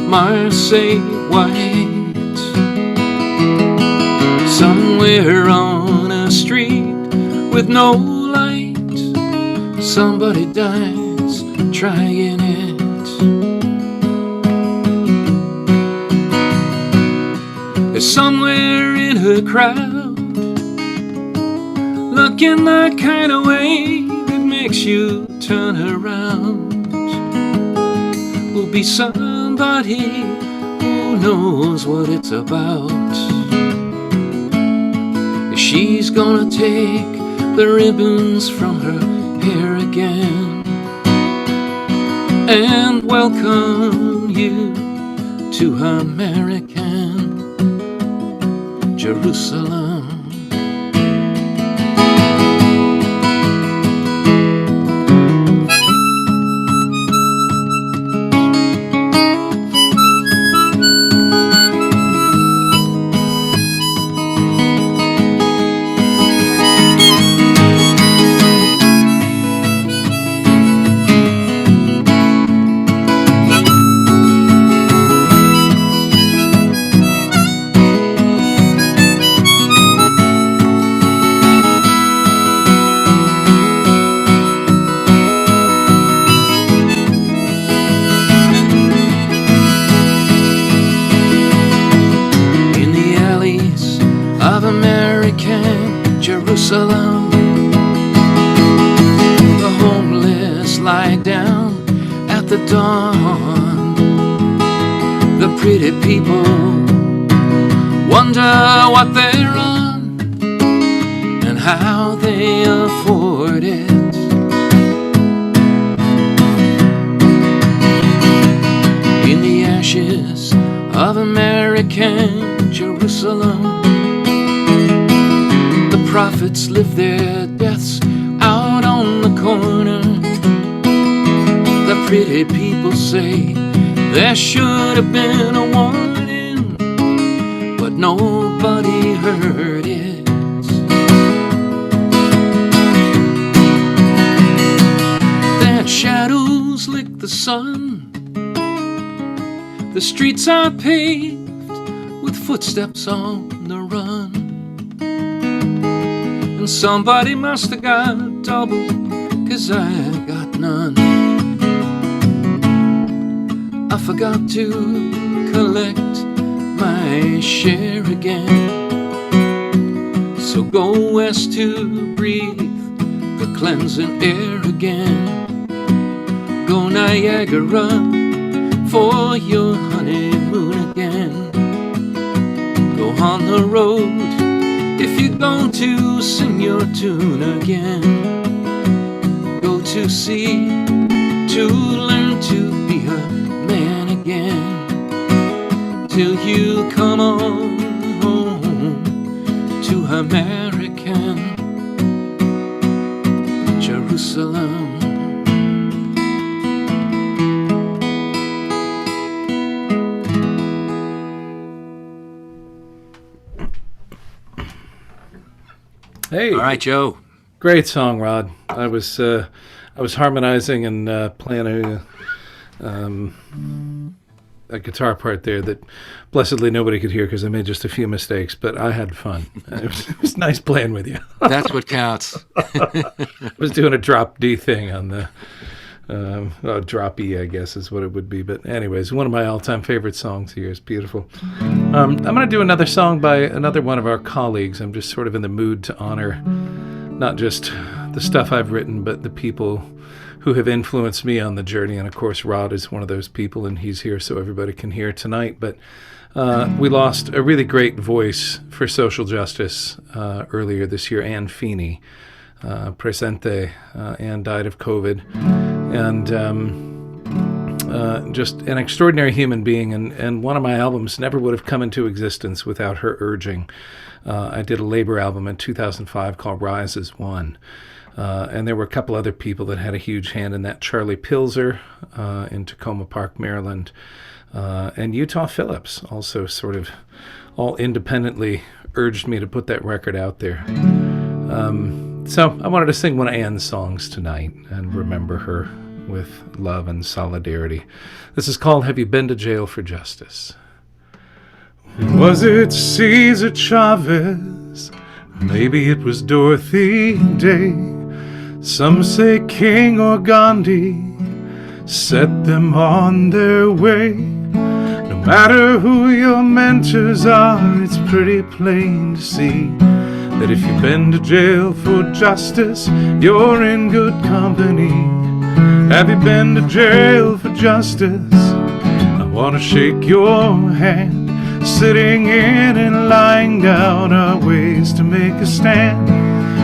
C: Marseille white. Somewhere on a street with no light, somebody dies trying it. There's somewhere in a crowd looking that kind of way that makes you turn around. Will be somebody who knows what it's about. She's gonna take the ribbons from her hair again and welcome you to American Jerusalem. of American Jerusalem. The homeless lie down at the dawn. The pretty people wonder what they're on and how they afford it. In the ashes of American Jerusalem, the prophets live their deaths out on the corner. The pretty people say there should have been a warning, but nobody heard it. Their shadows lick the sun. The streets are paved with footsteps on the run. And somebody must have got double, 'cause I got none. I forgot to collect my share again. So go west to breathe the cleansing air again. Go Niagara for your honeymoon again. Go on the road if you're going to sing your tune again. Go to sea to learn to be a man again, till you come on home to American Jerusalem.
B: Hey,
C: All right, Joe.
B: great song, Rod. I was harmonizing and playing a guitar part there that blessedly nobody could hear because I made just a few mistakes, but I had fun. It was nice playing with you.
C: That's what counts.
B: I was doing a drop D thing on the drop E, I guess is what it would be. But anyways, one of my all-time favorite songs here is beautiful. I'm going to do another song by another one of our colleagues. I'm just sort of in the mood to honor not just the stuff I've written, but the people who have influenced me on the journey. And of course, Rod is one of those people, and he's here so everybody can hear tonight. But we lost a really great voice for social justice earlier this year, Anne Feeney, presente. Anne died of COVID. And just an extraordinary human being, and one of my albums never would have come into existence without her urging. I did a labor album in 2005 called Rise as One, and there were a couple other people that had a huge hand in that. Charlie Pilzer in Tacoma Park, Maryland, and Utah Phillips also sort of all independently urged me to put that record out there. So I wanted to sing one of Anne's songs tonight and remember her with love and solidarity. This is called Have You Been to Jail for Justice? Was it Cesar Chavez? Maybe it was Dorothy Day. Some say King or Gandhi set them on their way. No matter who your mentors are, it's pretty plain to see that if you've been to jail for justice, you're in good company. Have you been to jail for justice? I want to shake your hand. Sitting in and lying down are ways to make a stand.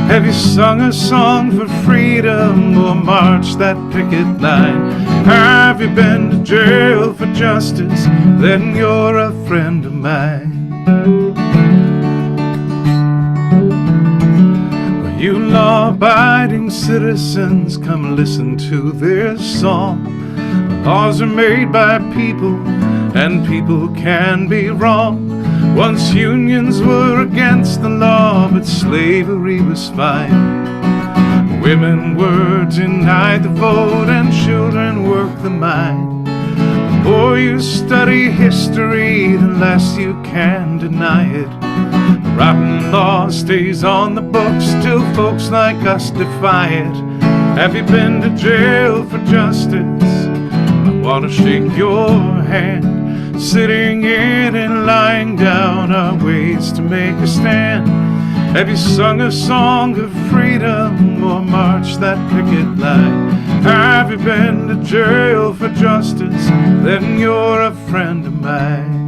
B: Have you sung a song for freedom or marched that picket line? Have you been to jail for justice? Then you're a friend of mine. You law-abiding citizens, come listen to this song. Laws are made by people, and people can be wrong. Once unions were against the law, but slavery was fine. Women were denied the vote, and children worked the mine. The more you study history, the less you can deny it. Rotten law stays on the books till folks like us defy it. Have you been to jail for justice? I want to shake your hand. sitting in and lying down are ways to make a stand. Have you sung a song of freedom or marched that picket line? Have you been to jail for justice? Then you're a friend of mine.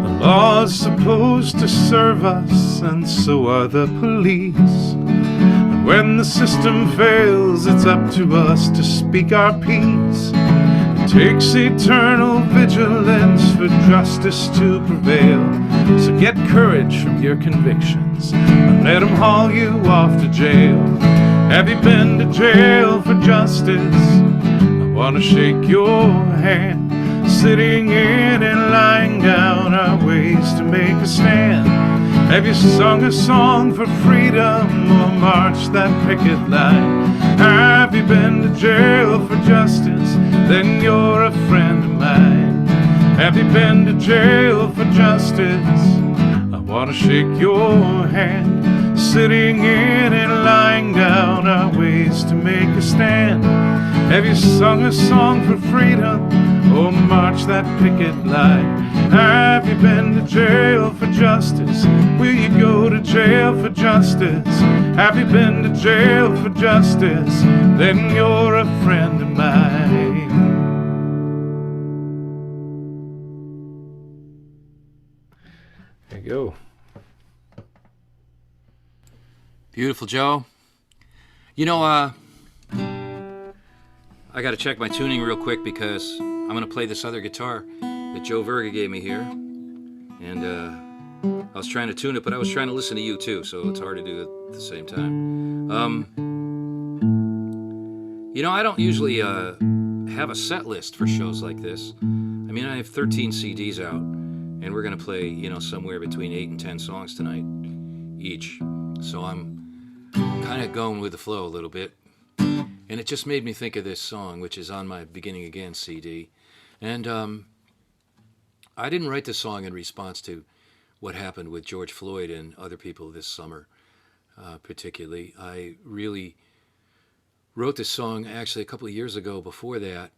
B: The law's supposed to serve us, and so are the police. And when the system fails, it's up to us to speak our piece. It takes eternal vigilance for justice to prevail. So get courage from your convictions and let them haul you off to jail. Have you been to jail for justice? I want to shake your hand. Sitting in and lying down are ways to make a stand. Have you sung a song for freedom or marched that picket line? Have you been to jail for justice? Then you're a friend of mine. Have you been to jail for justice? I want to shake your hand. Sitting in and lying down are ways to make a stand. Have you sung a song for freedom or marched that picket line? Have you been to jail for justice? Will you go to jail for justice? Have you been to jail for justice? Then you're a friend of mine. There you go.
C: Beautiful, Joe. You know, I got to check my tuning real quick because I'm going to play this other guitar that Joe Verga gave me here. And I was trying to tune it, but I was trying to listen to you too, so it's hard to do it at the same time. You know, I don't usually have a set list for shows like this. I mean, I have 13 CDs out, and we're going to play, you know, somewhere between 8 and 10 songs tonight each. So I'm kind of going with the flow a little bit. And it just made me think of this song, which is on my Beginning Again CD. And I didn't write this song in response to what happened with George Floyd and other people this summer, particularly. I really wrote this song actually a couple of years ago before that.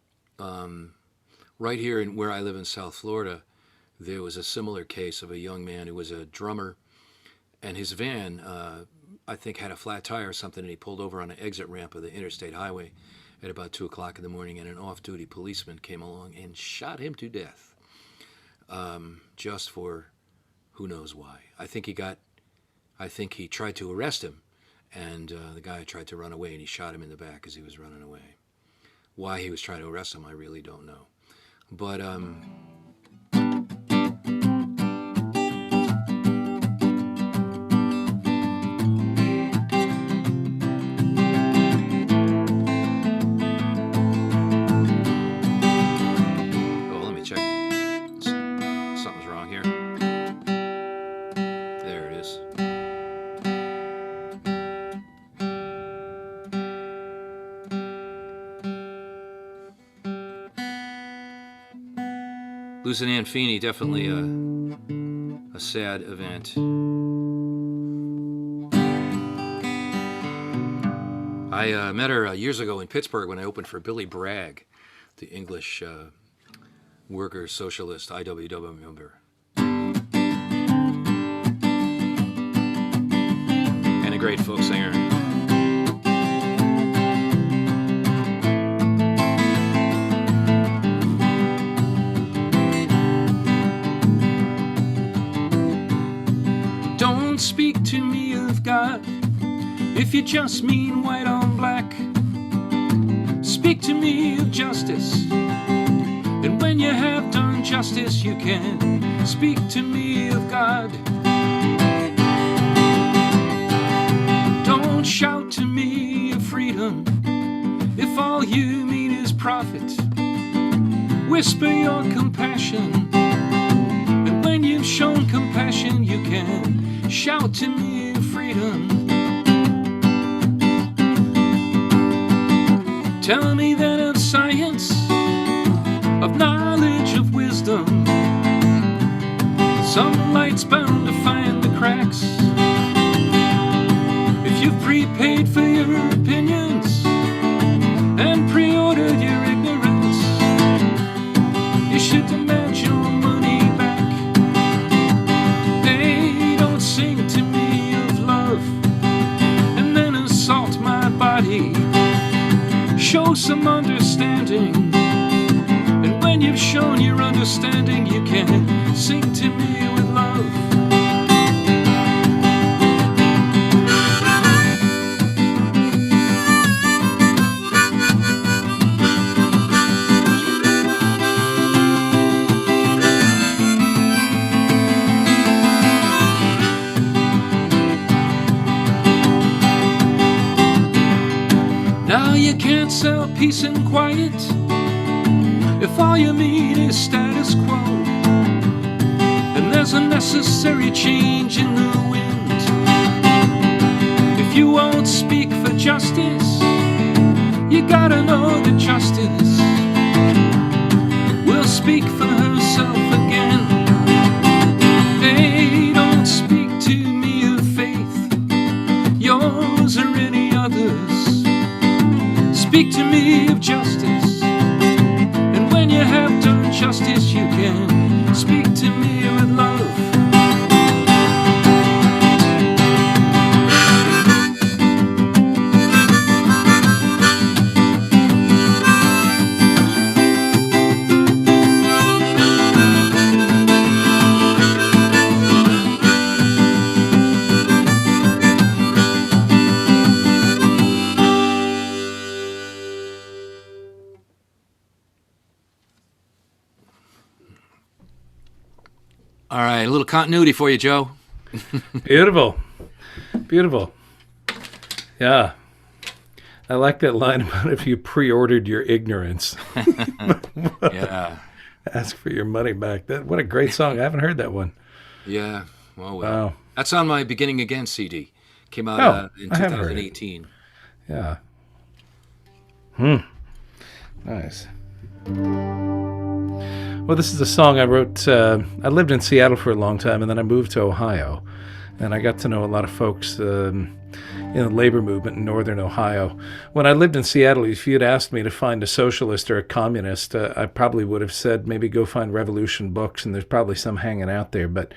C: Right here in where I live in South Florida, there was a similar case of a young man who was a drummer, and his van, I think, had a flat tire or something, and he pulled over on an exit ramp of the interstate highway at about 2 o'clock in the morning, and an off-duty policeman came along and shot him to death, just for who knows why. I think he tried to arrest him, and the guy tried to run away, and he shot him in the back as he was running away. Why he was trying to arrest him, I really don't know. But losing Ann Feeney, definitely a sad event. I met her years ago in Pittsburgh when I opened for Billy Bragg, the English worker socialist IWW member. And a great folk singer. Don't speak to me of God if you just mean white on black. Speak to me of justice, and when you have done justice you can speak to me of God. Don't shout to me of freedom if all you mean is profit. Whisper your compassion, and when you've shown compassion you can shout to me of freedom. Tell me then of science, of knowledge, of wisdom. Some light's bound to find the cracks. If you've prepaid for your opinions and pre-ordered your to demand your money back. They don't sing to me of love and then assault my body. Show some understanding, and when you've shown your understanding, you can sing to me with love. Now you can't sell peace and quiet if all you mean is status quo, and there's a necessary change in the wind. If you won't speak for justice, you gotta know that justice will speak for herself again. Hey, don't speak to me of faith, yours or any others. Speak to me of justice, and when you have done justice, you can speak to me with love. All right, a little continuity for you, Joe.
B: Beautiful. Beautiful. Yeah. I like that line about if you pre-ordered your ignorance.
C: Yeah.
B: Ask for your money back. What a great song. I haven't heard that one.
C: Yeah. Well,
B: Wow.
C: That's on my Beginning Again CD. Came out in
B: I haven't heard it.
C: 2018.
B: Yeah. Nice. Well, this is a song I wrote. I lived in Seattle for a long time, and then I moved to Ohio. And I got to know a lot of folks in the labor movement in northern Ohio. When I lived in Seattle, if you'd asked me to find a socialist or a communist, I probably would have said maybe go find Revolution Books, and there's probably some hanging out there. But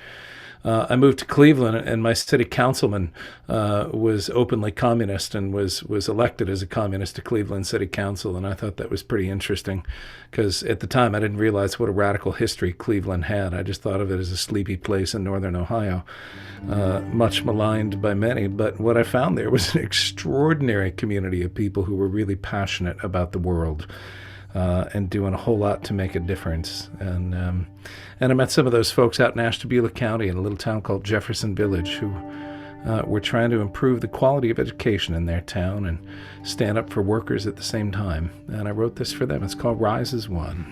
B: I moved to Cleveland, and my city councilman was openly communist and was elected as a communist to Cleveland City Council, and I thought that was pretty interesting because at the time I didn't realize what a radical history Cleveland had. I just thought of it as a sleepy place in northern Ohio, much maligned by many, but what I found there was an extraordinary community of people who were really passionate about the world. And doing a whole lot to make a difference. And I met some of those folks out in Ashtabula County in a little town called Jefferson Village who were trying to improve the quality of education in their town and stand up for workers at the same time. And I wrote this for them. It's called Rise as One.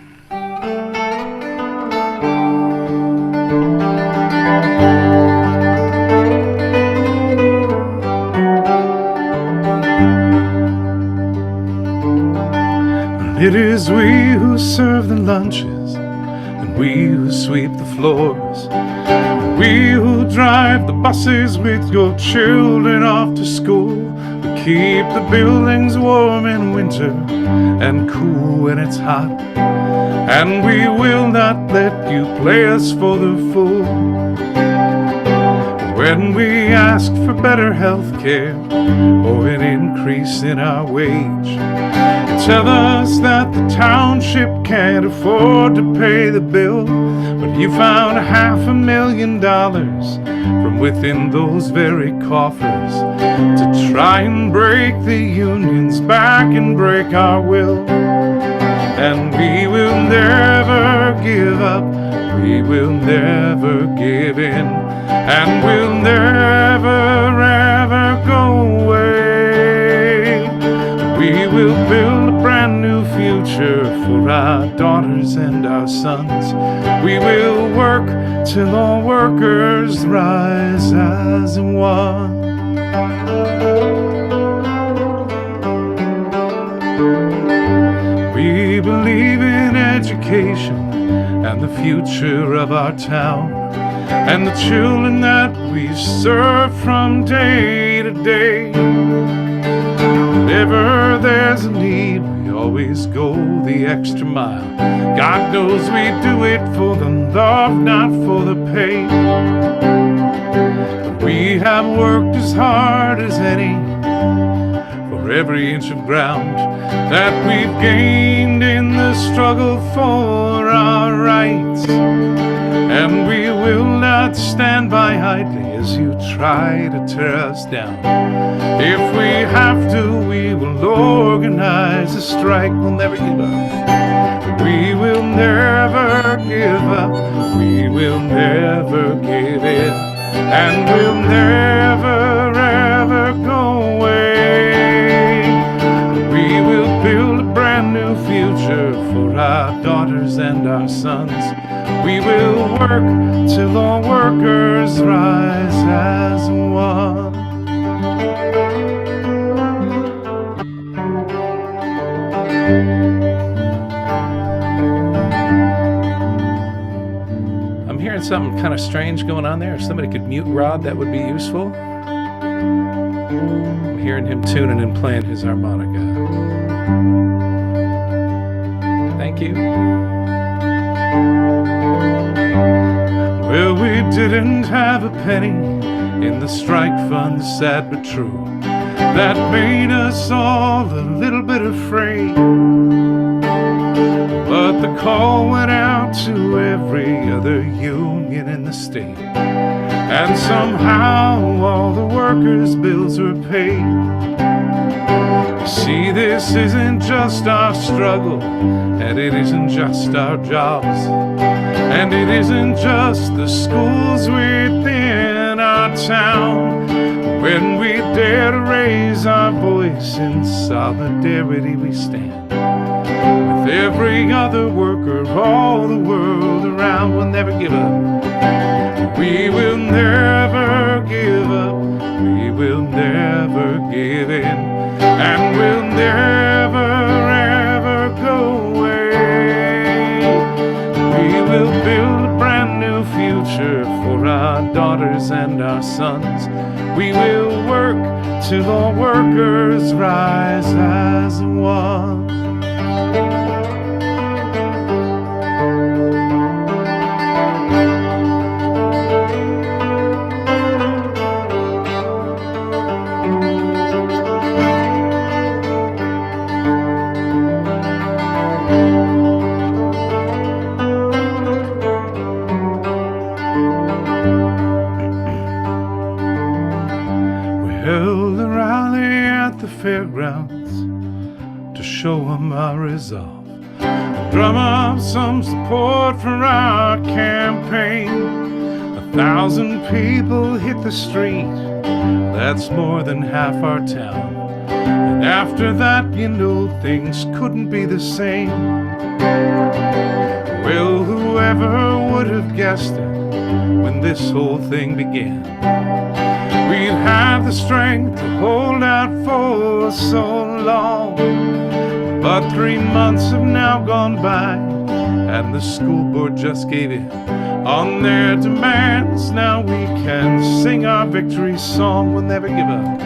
B: It is we who serve the lunches, and we who sweep the floors, and we who drive the buses with your children off to school. We keep the buildings warm in winter and cool when it's hot, and we will not let you play us for the fool. When we ask for better health care or an increase in our wage, tell us that the township can't afford to pay the bill, but you found $500,000 from within those very coffers to try and break the union's back and break our will. And we will never give up, we will never give in, and we'll never ever go away. We will build a brand new future for our daughters and our sons. We will work till all workers rise as one. We believe in education and the future of our town, and the children that we serve from day to day. Whenever there's a need, we always go the extra mile. God knows we do it for the love, not for the pay. But we have worked as hard as any for every inch of ground that we've gained in the struggle for our rights. And we will not stand by idly as you try to tear us down. If we have to, we will organize a strike. We'll never give up. We will never give up. We will never give in. And we'll never, ever go away. We will build a brand new future for our daughters and our sons. We will work till all workers rise as one. I'm hearing something kind of strange going on there. If somebody could mute Rod, that would be useful. I'm hearing him tuning and playing his harmonica. Thank you. Well, we didn't have a penny in the strike fund, sad but true. That made us all a little bit afraid. But the call went out to every other union in the state, and somehow all the workers' bills were paid. You see, this isn't just our struggle, and it isn't just our jobs, and it isn't just the schools within our town. When we dare to raise our voice in solidarity, we stand with every other worker all the world around. We'll never give up. We will never give up. We will never give in. And we'll never, ever go away. We will build a brand new future for our daughters and our sons. We will work till all workers rise as one. Held a rally at the fairgrounds to show them our resolve, drum up some support for our campaign. 1,000 people hit the street, that's more than half our town. And after that, you know, things couldn't be the same. Well, whoever would have guessed it when this whole thing began? We'd have the strength to hold out for so long. But 3 months have now gone by, and the school board just gave in on their demands. Now we can sing our victory song. We'll never give up.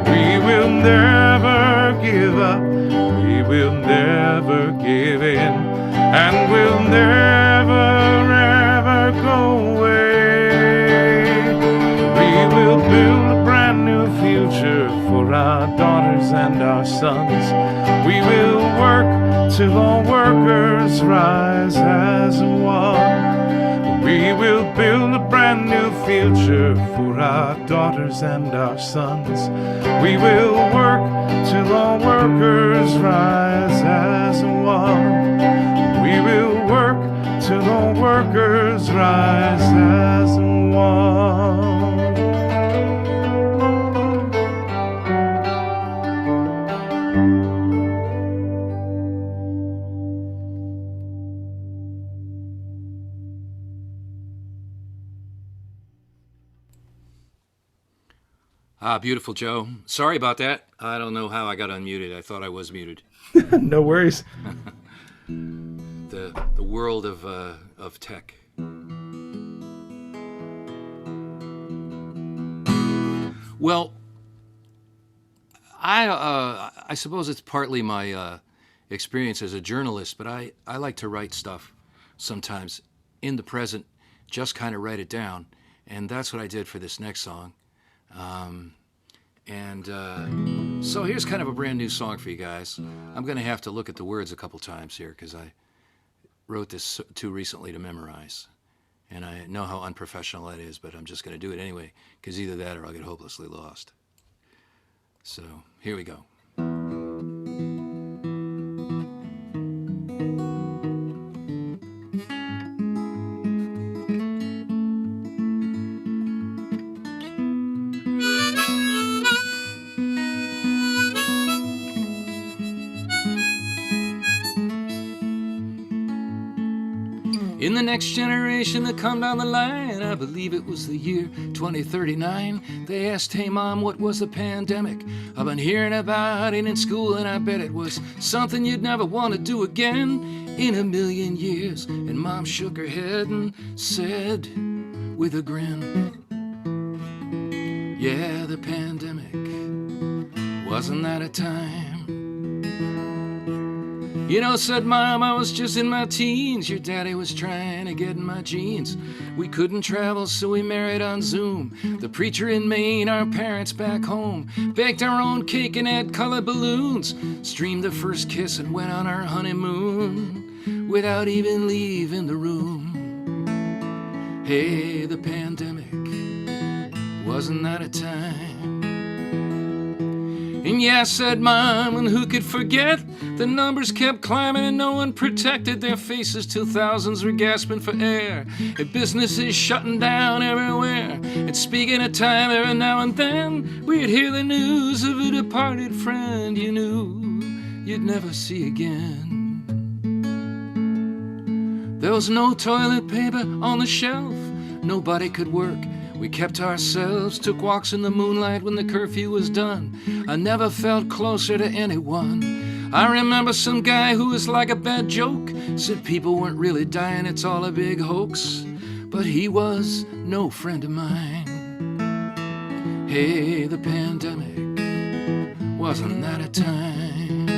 B: We will never give up. We will never give in. And we'll never, ever go away. We will build a brand new future for our daughters and our sons. We will work till all workers rise as one. We will build a brand new future for our daughters and our sons. We will work till all workers rise as one. We will work till all workers rise as one.
C: Ah, beautiful, Joe. Sorry about that. I don't know how I got unmuted. I thought I was muted.
B: No worries.
C: The world of tech. Well, I suppose it's partly my experience as a journalist, but I like to write stuff sometimes in the present, just kind of write it down. And that's what I did for this next song. So here's kind of a brand new song for you guys. I'm going to have to look at the words a couple times here because I wrote this too recently to memorize. And I know how unprofessional that is, but I'm just going to do it anyway because either that or I'll get hopelessly lost. So here we go. In the next generation that come down the line, I believe it was the year 2039, they asked, hey mom, what was the pandemic? I've been hearing about it in school and I bet it was something you'd never want to do again in a million years. And mom shook her head and said with a grin, yeah, the pandemic, wasn't that a time? You know, said mom, I was just in my teens. Your daddy was trying to get in my jeans. We couldn't travel, so we married on Zoom. The preacher in Maine, our parents back home. Baked our own cake and had colored balloons. Streamed the first kiss and went on our honeymoon without even leaving the room. Hey, the pandemic, wasn't that a time? And yeah, said mom, and who could forget? The numbers kept climbing and no one protected their faces till thousands were gasping for air. And businesses shutting down everywhere. And speaking of time, every now and then we'd hear the news of a departed friend you knew you'd never see again. There was no toilet paper on the shelf. Nobody could work. We kept ourselves, took walks in the moonlight when the curfew was done. I never felt closer to anyone. I remember some guy who was like a bad joke, said people weren't really dying, it's all a big hoax. But he was no friend of mine. Hey, the pandemic, wasn't that a time?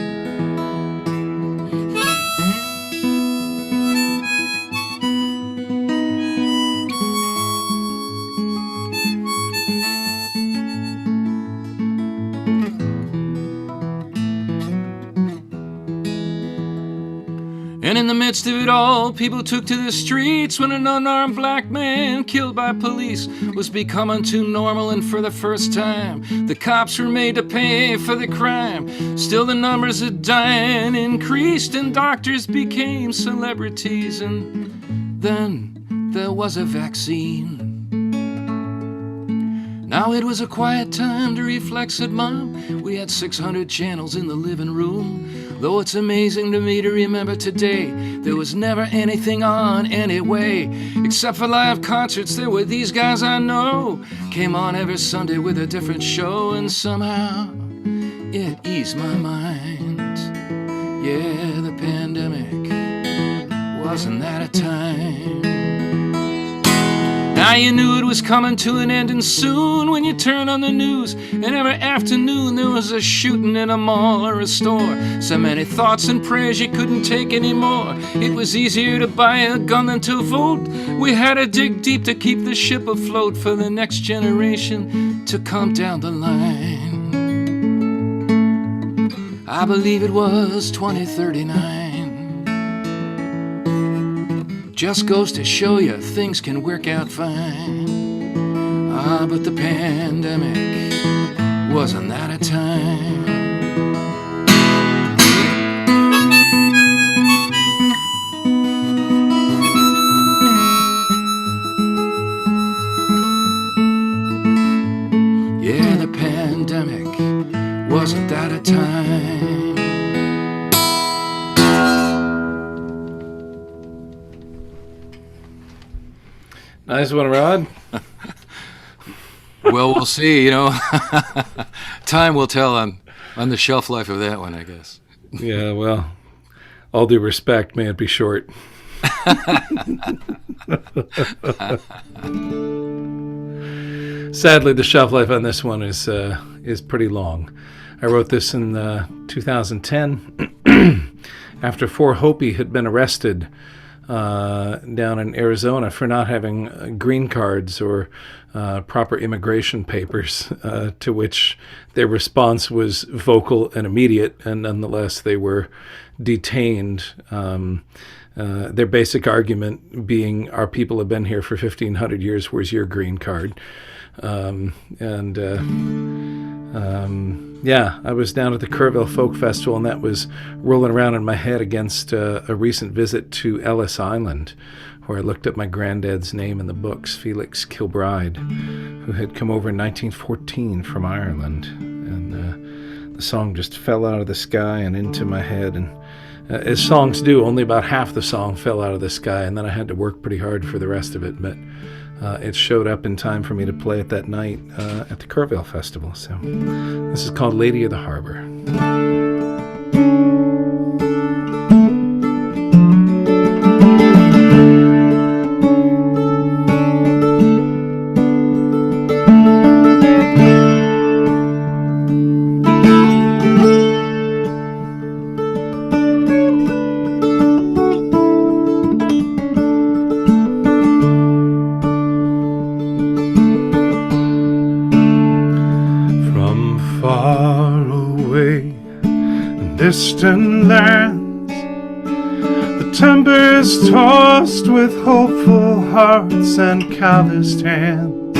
C: And in the midst of it all, people took to the streets when an unarmed black man killed by police was becoming too normal. And for the first time, the cops were made to pay for the crime. Still the numbers of dying increased and doctors became celebrities. And then there was a vaccine. Now it was a quiet time to reflect, said mom. We had 600 channels in the living room. Though it's amazing to me to remember today, there was never anything on anyway. Except for live concerts, there were these guys I know. Came on every Sunday with a different show, and somehow it eased my mind. Yeah, the pandemic, wasn't that a time? Now you knew it was coming to an end, and soon when you turned on the news, and every afternoon there was a shooting in a mall or a store. So many thoughts and prayers you couldn't take anymore. It was easier to buy a gun than to vote. We had to dig deep to keep the ship afloat for the next generation to come down the line. I believe it was 2039. Just goes to show you things can work out fine. Ah, but the pandemic, wasn't that a time? Yeah, the pandemic, wasn't that a time?
B: Nice one, Rod.
C: Well, we'll see, you know. Time will tell on the shelf life of that one, I guess.
B: Yeah, well, all due respect, may it be short. Sadly, the shelf life on this one is pretty long. I wrote this in 2010. after 4 Hopi had been arrested down in Arizona for not having green cards or proper immigration papers, to which their response was vocal and immediate, and nonetheless they were detained. Their basic argument being, our people have been here for 1,500 years, where's your green card? Yeah, I was down at the Kerrville Folk Festival, and that was rolling around in my head against a recent visit to Ellis Island, where I looked up my granddad's name in the books, Felix Kilbride, who had come over in 1914 from Ireland. And the song just fell out of the sky and into my head. And as songs do, only about half the song fell out of the sky, and then I had to work pretty hard for the rest of it. But it showed up in time for me to play it that night at the Kerrville Festival. So this is called Lady of the Harbor. Distant lands, the tempest tossed with hopeful hearts and calloused hands,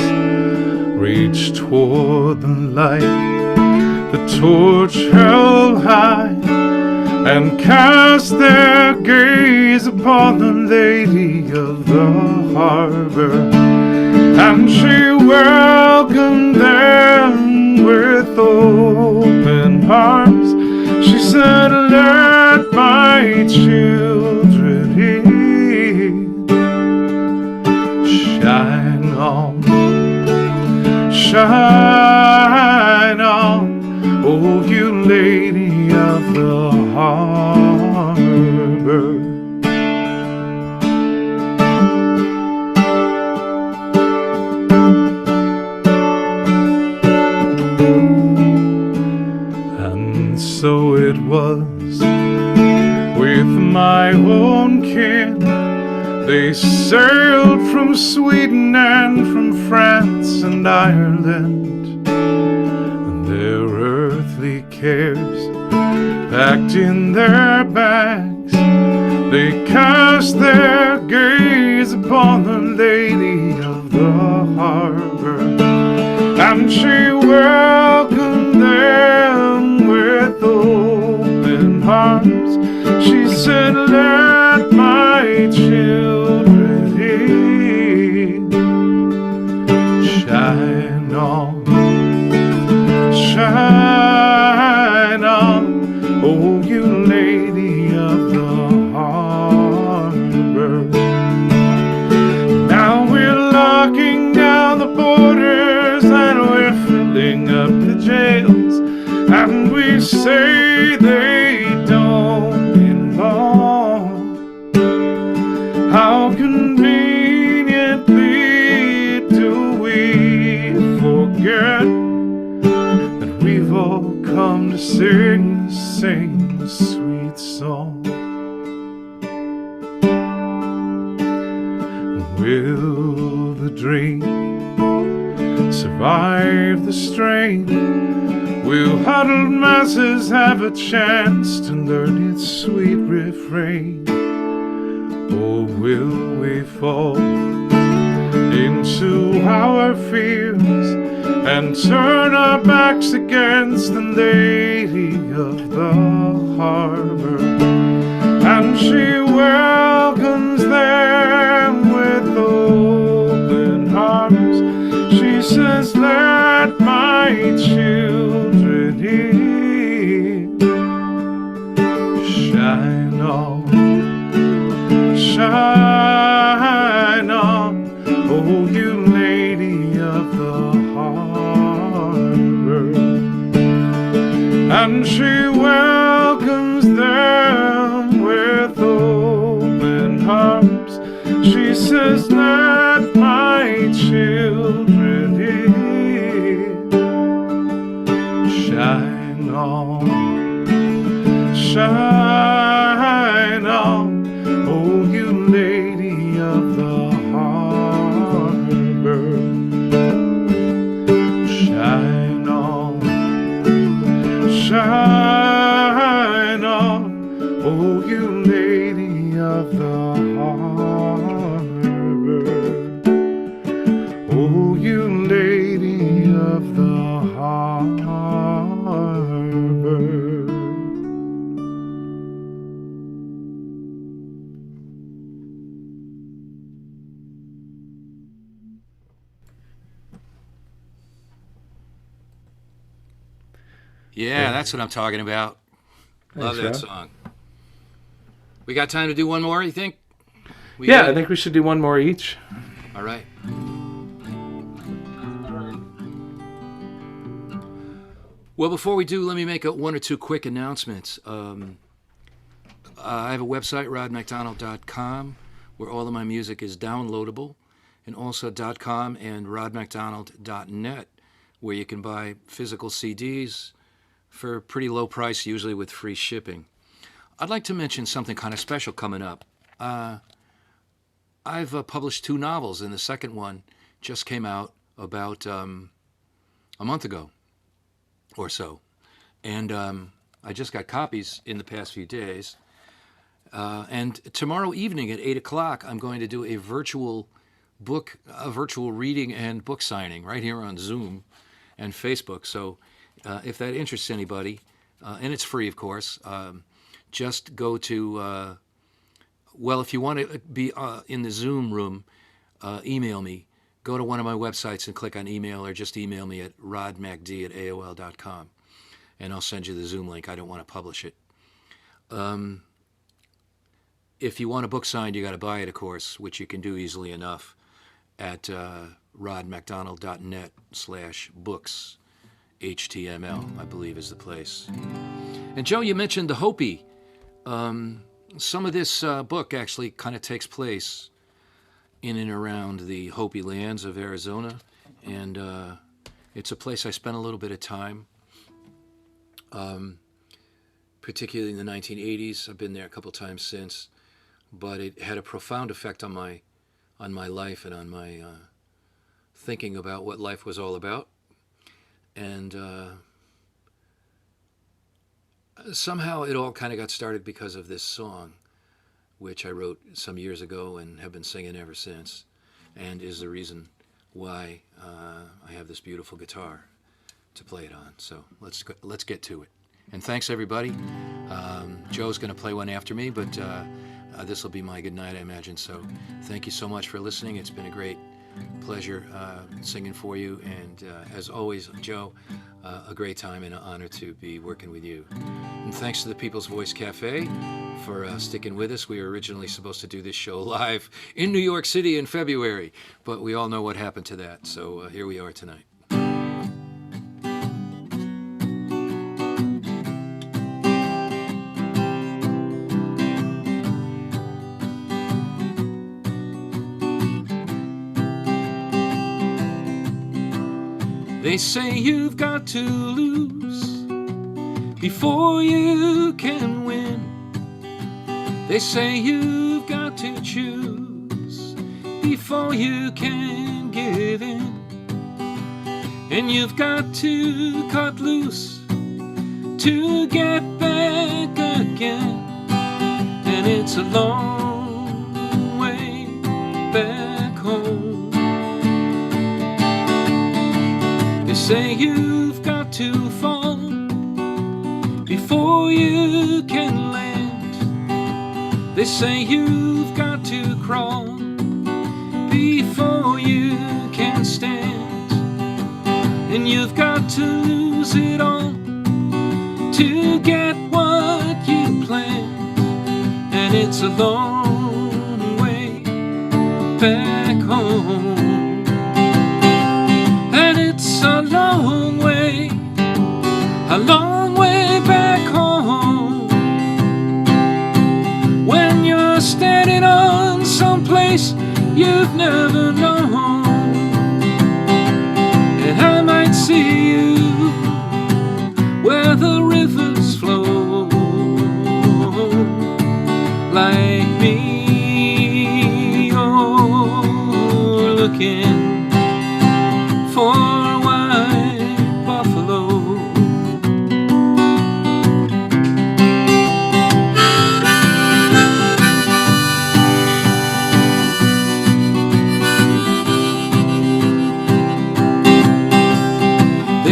B: reach toward the light, the torch held high, and cast their gaze upon the lady of the harbor. And she welcomed them with open arms. She said, let my children in. Shine on, shine on, oh you lady of the harbor. So it was with my own kin. They sailed from Sweden and from France and Ireland, and their earthly cares packed in their bags. They cast their gaze upon the lady of the harbor, and she welcomed them with open arms. She said, let my children in. Shine on, shine on, oh you lady of the harbor. Now we're locking down the borders and we're filling up the jails, and we say they don't belong. How conveniently do we forget that we've all come to sing the same sweet song? Will the dream survive the strain? Will huddled masses have a chance to learn its sweet refrain? Or will we fall into our fears and turn our backs against the lady of the harbor? And she welcomes them with open arms. She says, let my children in. Shine on, shine on, oh you lady of the harbor. And she welcomes them with open arms. She says, let my children in. Shine on, shine
C: Yeah, that's what I'm talking about. Love that
A: Thanks, Rob.
C: song. We got time to do one more, you think?
B: Yeah, I think we should do one more each.
C: All right. Well, before we do, let me make one or two quick announcements. I have a website, rodmacdonald.com, where all of my music is downloadable, and also .com and rodmacdonald.net, where you can buy physical CDs for a pretty low price, usually with free shipping. I'd like to mention something kind of special coming up. I've published 2 novels, and the second one just came out about a month ago or so. And I just got copies in the past few days. And tomorrow evening at 8 o'clock, I'm going to do a virtual reading and book signing right here on Zoom and Facebook. So if that interests anybody, and it's free, of course, just go to, if you want to be in the Zoom room, email me. Go to one of my websites and click on email, or just email me at rodmacd@aol.com, and I'll send you the Zoom link. I don't want to publish it. If you want a book signed, you got to buy it, of course, which you can do easily enough at rodmacdonald.net/books. HTML, I believe, is the place. And Joe, you mentioned the Hopi. Some of this book actually kind of takes place in and around the Hopi lands of Arizona, and it's a place I spent a little bit of time, particularly in the 1980s. I've been there a couple times since, but it had a profound effect on my life and on my thinking about what life was all about. And somehow it all kind of got started because of this song, which I wrote some years ago and have been singing ever since, and is the reason why I have this beautiful guitar to play it on. So let's get to it. And thanks, everybody. Joe's going to play one after me, but this will be my good night, I imagine. So thank you so much for listening. It's been a great pleasure singing for you, and as always, Joe, a great time and an honor to be working with you. And thanks to the People's Voice Cafe for sticking with us. We were originally supposed to do this show live in New York City in February, but we all know what happened to that, so here we are tonight. They say you've got to lose before you can win. They say you've got to choose before you can give in. And you've got to cut loose to get back again. And it's a long way back home. They say you've got to fall before you can land. They say you've got to crawl before you can stand. And you've got to lose it all to get what you planned. And it's a long way back home. A long way back home. When you're standing on some place you've never known, and I might see you where the rivers flow, like me. You're looking for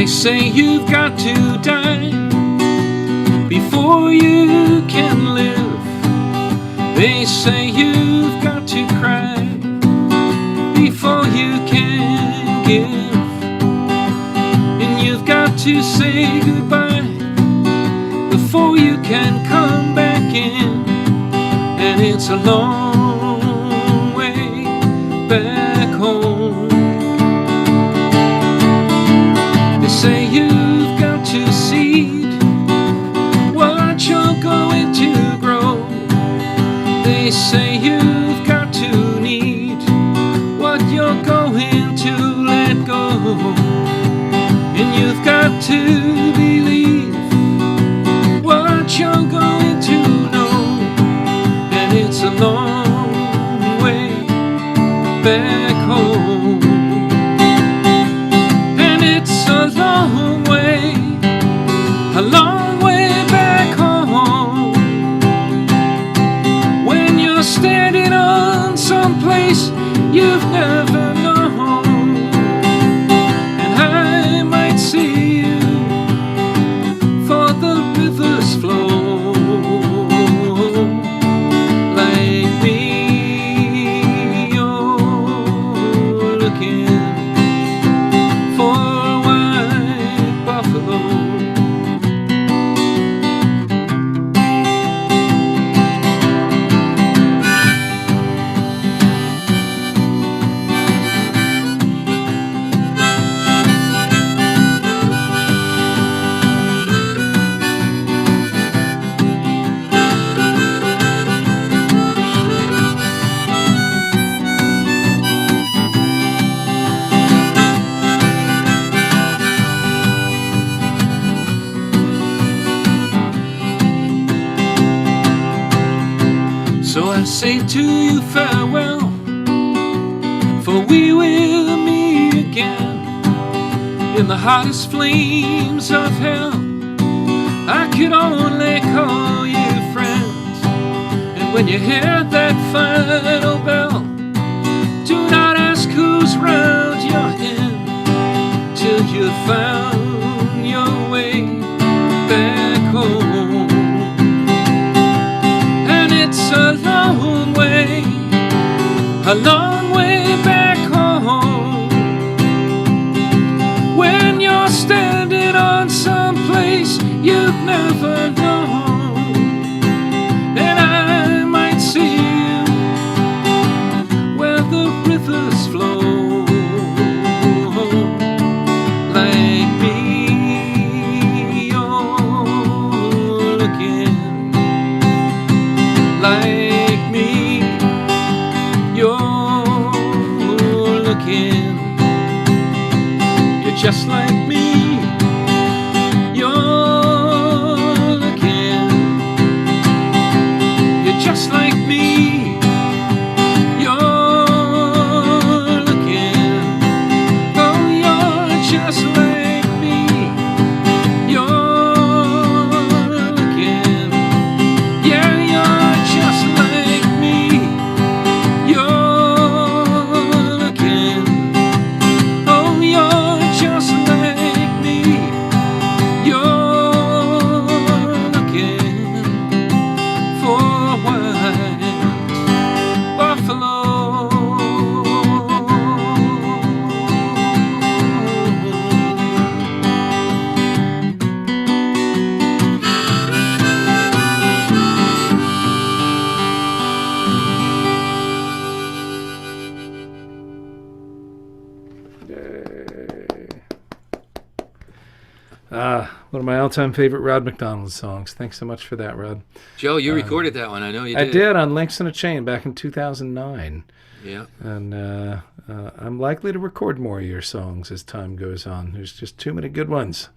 C: They say you've got to die before you can live. They say you've got to cry before you can give. And you've got to say goodbye can come back in, and it's a long way back home. They say you've got to seed what you're going to grow. They say you've got to need what you're going to let go. And you've got to believe what you're going to know. And it's a long way back home. And it's a long way back home. When you're standing on some place you've never known, and I might see you for the rivers flow. Like me, you're looking for a white buffalo. So I say to you farewell, for we will meet again in the hottest flames of hell. I could only call you friends, and when you hear that final bell, do not ask whose round you're in till you've found your way back home. It's a long way back home. When you're standing on some place you've never known, and I might see you where the rivers flow. Like me, you're looking. Like me, you're looking. You're just like me, you're looking. You're just like me, you're looking. Oh, you're just like me, you're looking. Yeah, you're just like me, you're looking. Oh, you're just like me, you're looking for a white buffalo.
B: One of my all-time favorite Rod MacDonald songs. Thanks so much for that, Rod.
C: Joe, you recorded that one. I know you did.
B: I did on Links in a Chain back in 2009.
C: Yeah.
B: And I'm likely to record more of your songs as time goes on. There's just too many good ones.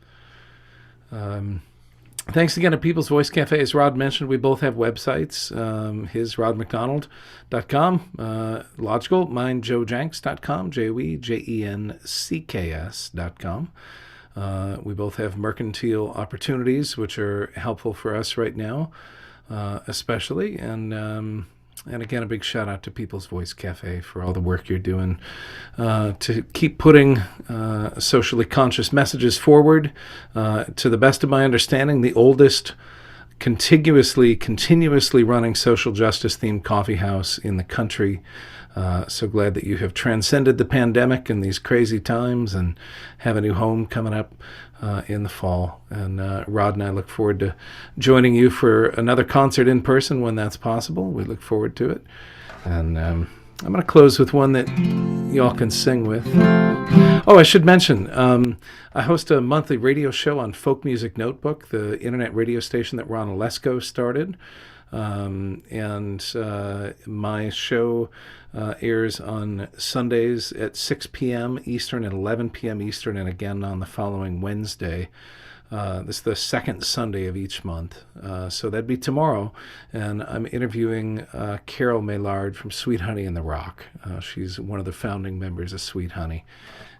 B: Thanks again to People's Voice Cafe. As Rod mentioned, we both have websites. His rodmacdonald.com, logical, mine joejencks.com, joejencks.com. We both have mercantile opportunities, which are helpful for us right now, especially. And again, a big shout out to People's Voice Cafe for all the work you're doing to keep putting socially conscious messages forward. To the best of my understanding, the oldest continuously running social justice themed coffee house in the country. So glad that you have transcended the pandemic and these crazy times and have a new home coming up in the fall. And Rod and I look forward to joining you for another concert in person when that's possible. We look forward to it. And I'm going to close with one that y'all can sing with. Oh, I should mention, I host a monthly radio show on Folk Music Notebook, the internet radio station that Ron Olesko started. And my show airs on Sundays at 6 p.m. Eastern and 11 p.m. Eastern, and again on the following Wednesday. This is the second Sunday of each month. So that'd be tomorrow. And I'm interviewing Carol Maillard from Sweet Honey in the Rock. She's one of the founding members of Sweet Honey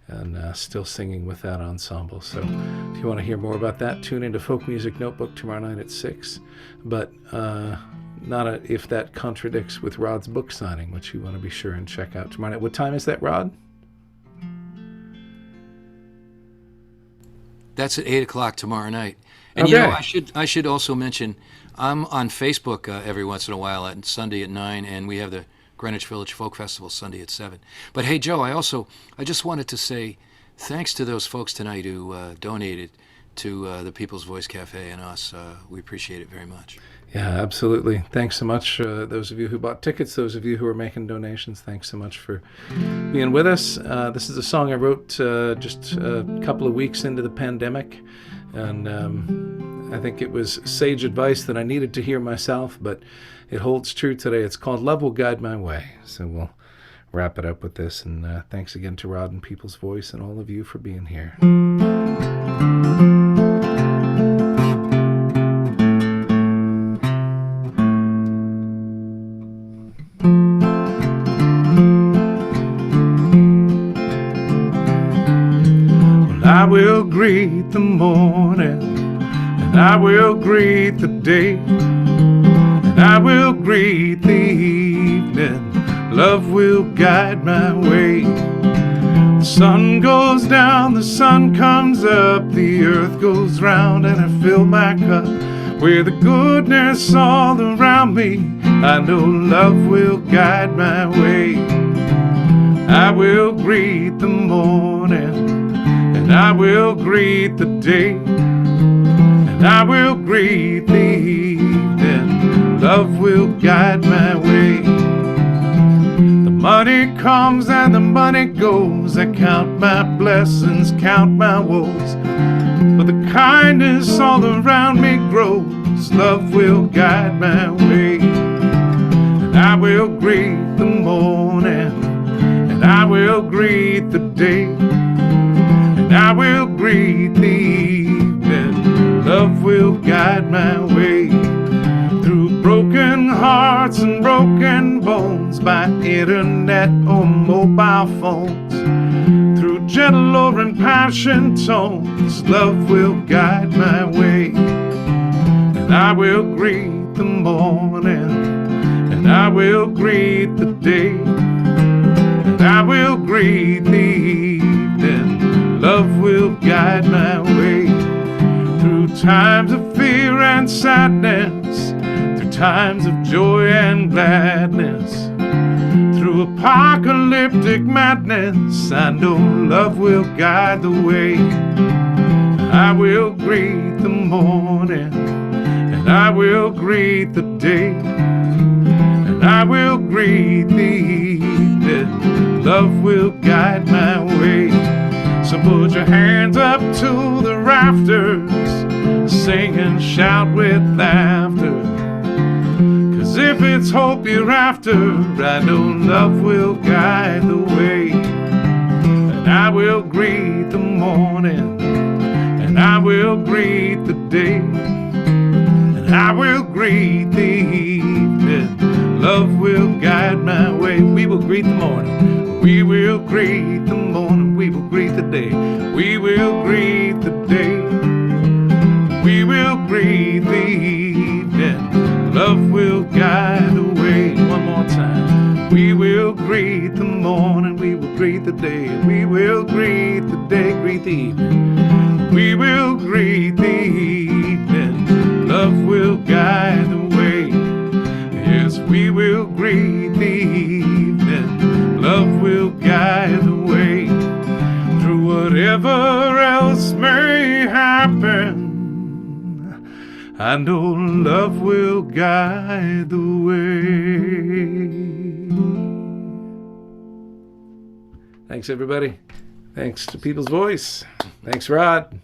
B: and still singing with that ensemble. So if you want to hear more about that, tune into Folk Music Notebook tomorrow night at 6. But if that contradicts with Rod's book signing, which you want to be sure and check out tomorrow night. What time is that, Rod?
C: That's at 8 o'clock tomorrow night. And
B: Okay.
C: I should also mention, I'm on Facebook every once in a while at Sunday at 9, and we have the Greenwich Village Folk Festival Sunday at 7. But hey, Joe, I just wanted to say thanks to those folks tonight who donated to the People's Voice Cafe and us. We appreciate it very much.
B: Yeah, absolutely. Thanks so much. Those of you who bought tickets, those of you who are making donations, thanks so much for being with us. This is a song I wrote just a couple of weeks into the pandemic, and I think it was sage advice that I needed to hear myself, but it holds true today. It's called Love Will Guide My Way. So we'll wrap it up with this, and thanks again to Rod and People's Voice and all of you for being here. I will greet the morning, and I will greet the day, and I will greet the evening. Love will guide my way. The sun goes down, the sun comes up, the earth goes round, and I fill my cup with the goodness all around me. I know love will guide my way. I will greet the morning, and I will greet the day, and I will greet the evening. Love will guide my way. The money comes and the money goes. I count my blessings, count my woes, but the kindness all around me grows. Love will guide my way. And I will greet the morning, and I will greet the day, and I will greet the evening. Love will guide my way. Through broken hearts and broken bones, by internet or mobile phones, through gentle or impassioned tones, love will guide my way. And I will greet the morning, and I will greet the day, and I will greet the evening. Love will guide my way. Through times of fear and sadness, through times of joy and gladness, through apocalyptic madness, I know love will guide the way. I will greet the morning, and I will greet the day, and I will greet the evening. Love will guide my way. So put your hands up to the rafters, sing and shout with laughter. 'Cause if it's hope you're after, I know love will guide the way. And I will greet the morning, and I will greet the day, and I will greet the evening. Love will guide my way. We will greet the morning, we will greet the morning, we will greet the day, we will greet the day, we will greet the evening. Love will guide the way. One more time. We will greet the morning, we will greet the day, we will greet the day, greet the evening. We will greet the evening. love will guide the way. Yes, we will greet the evening. Love will guide the way through whatever else may happen. I know love will guide the way. Thanks, everybody. Thanks to People's Voice. Thanks, Rod.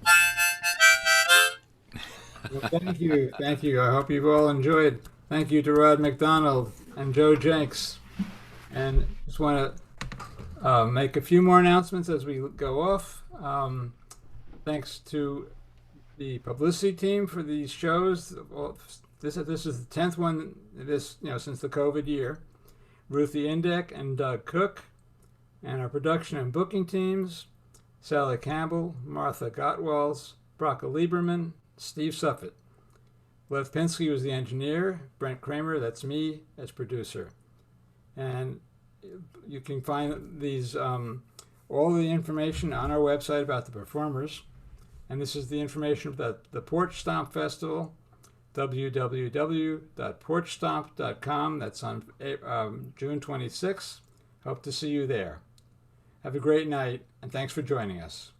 A: Well, thank you. Thank you. I hope you've all enjoyed. Thank you to Rod MacDonald and Joe Jencks. And just want to make a few more announcements as we go off. Thanks to the publicity team for these shows. Well, this is the 10th one since the COVID year. Ruthie Indek and Doug Cook. And our production and booking teams, Sally Campbell, Martha Gottwalls, Braca Lieberman, Steve Suffett. Lev Pinsky was the engineer, Brent Kramer, that's me, as producer. And you can find these all the information on our website about the performers. And this is the information about the Porch Stomp Festival, www.porchstomp.com. That's on June 26th. Hope to see you there. Have a great night, and thanks for joining us.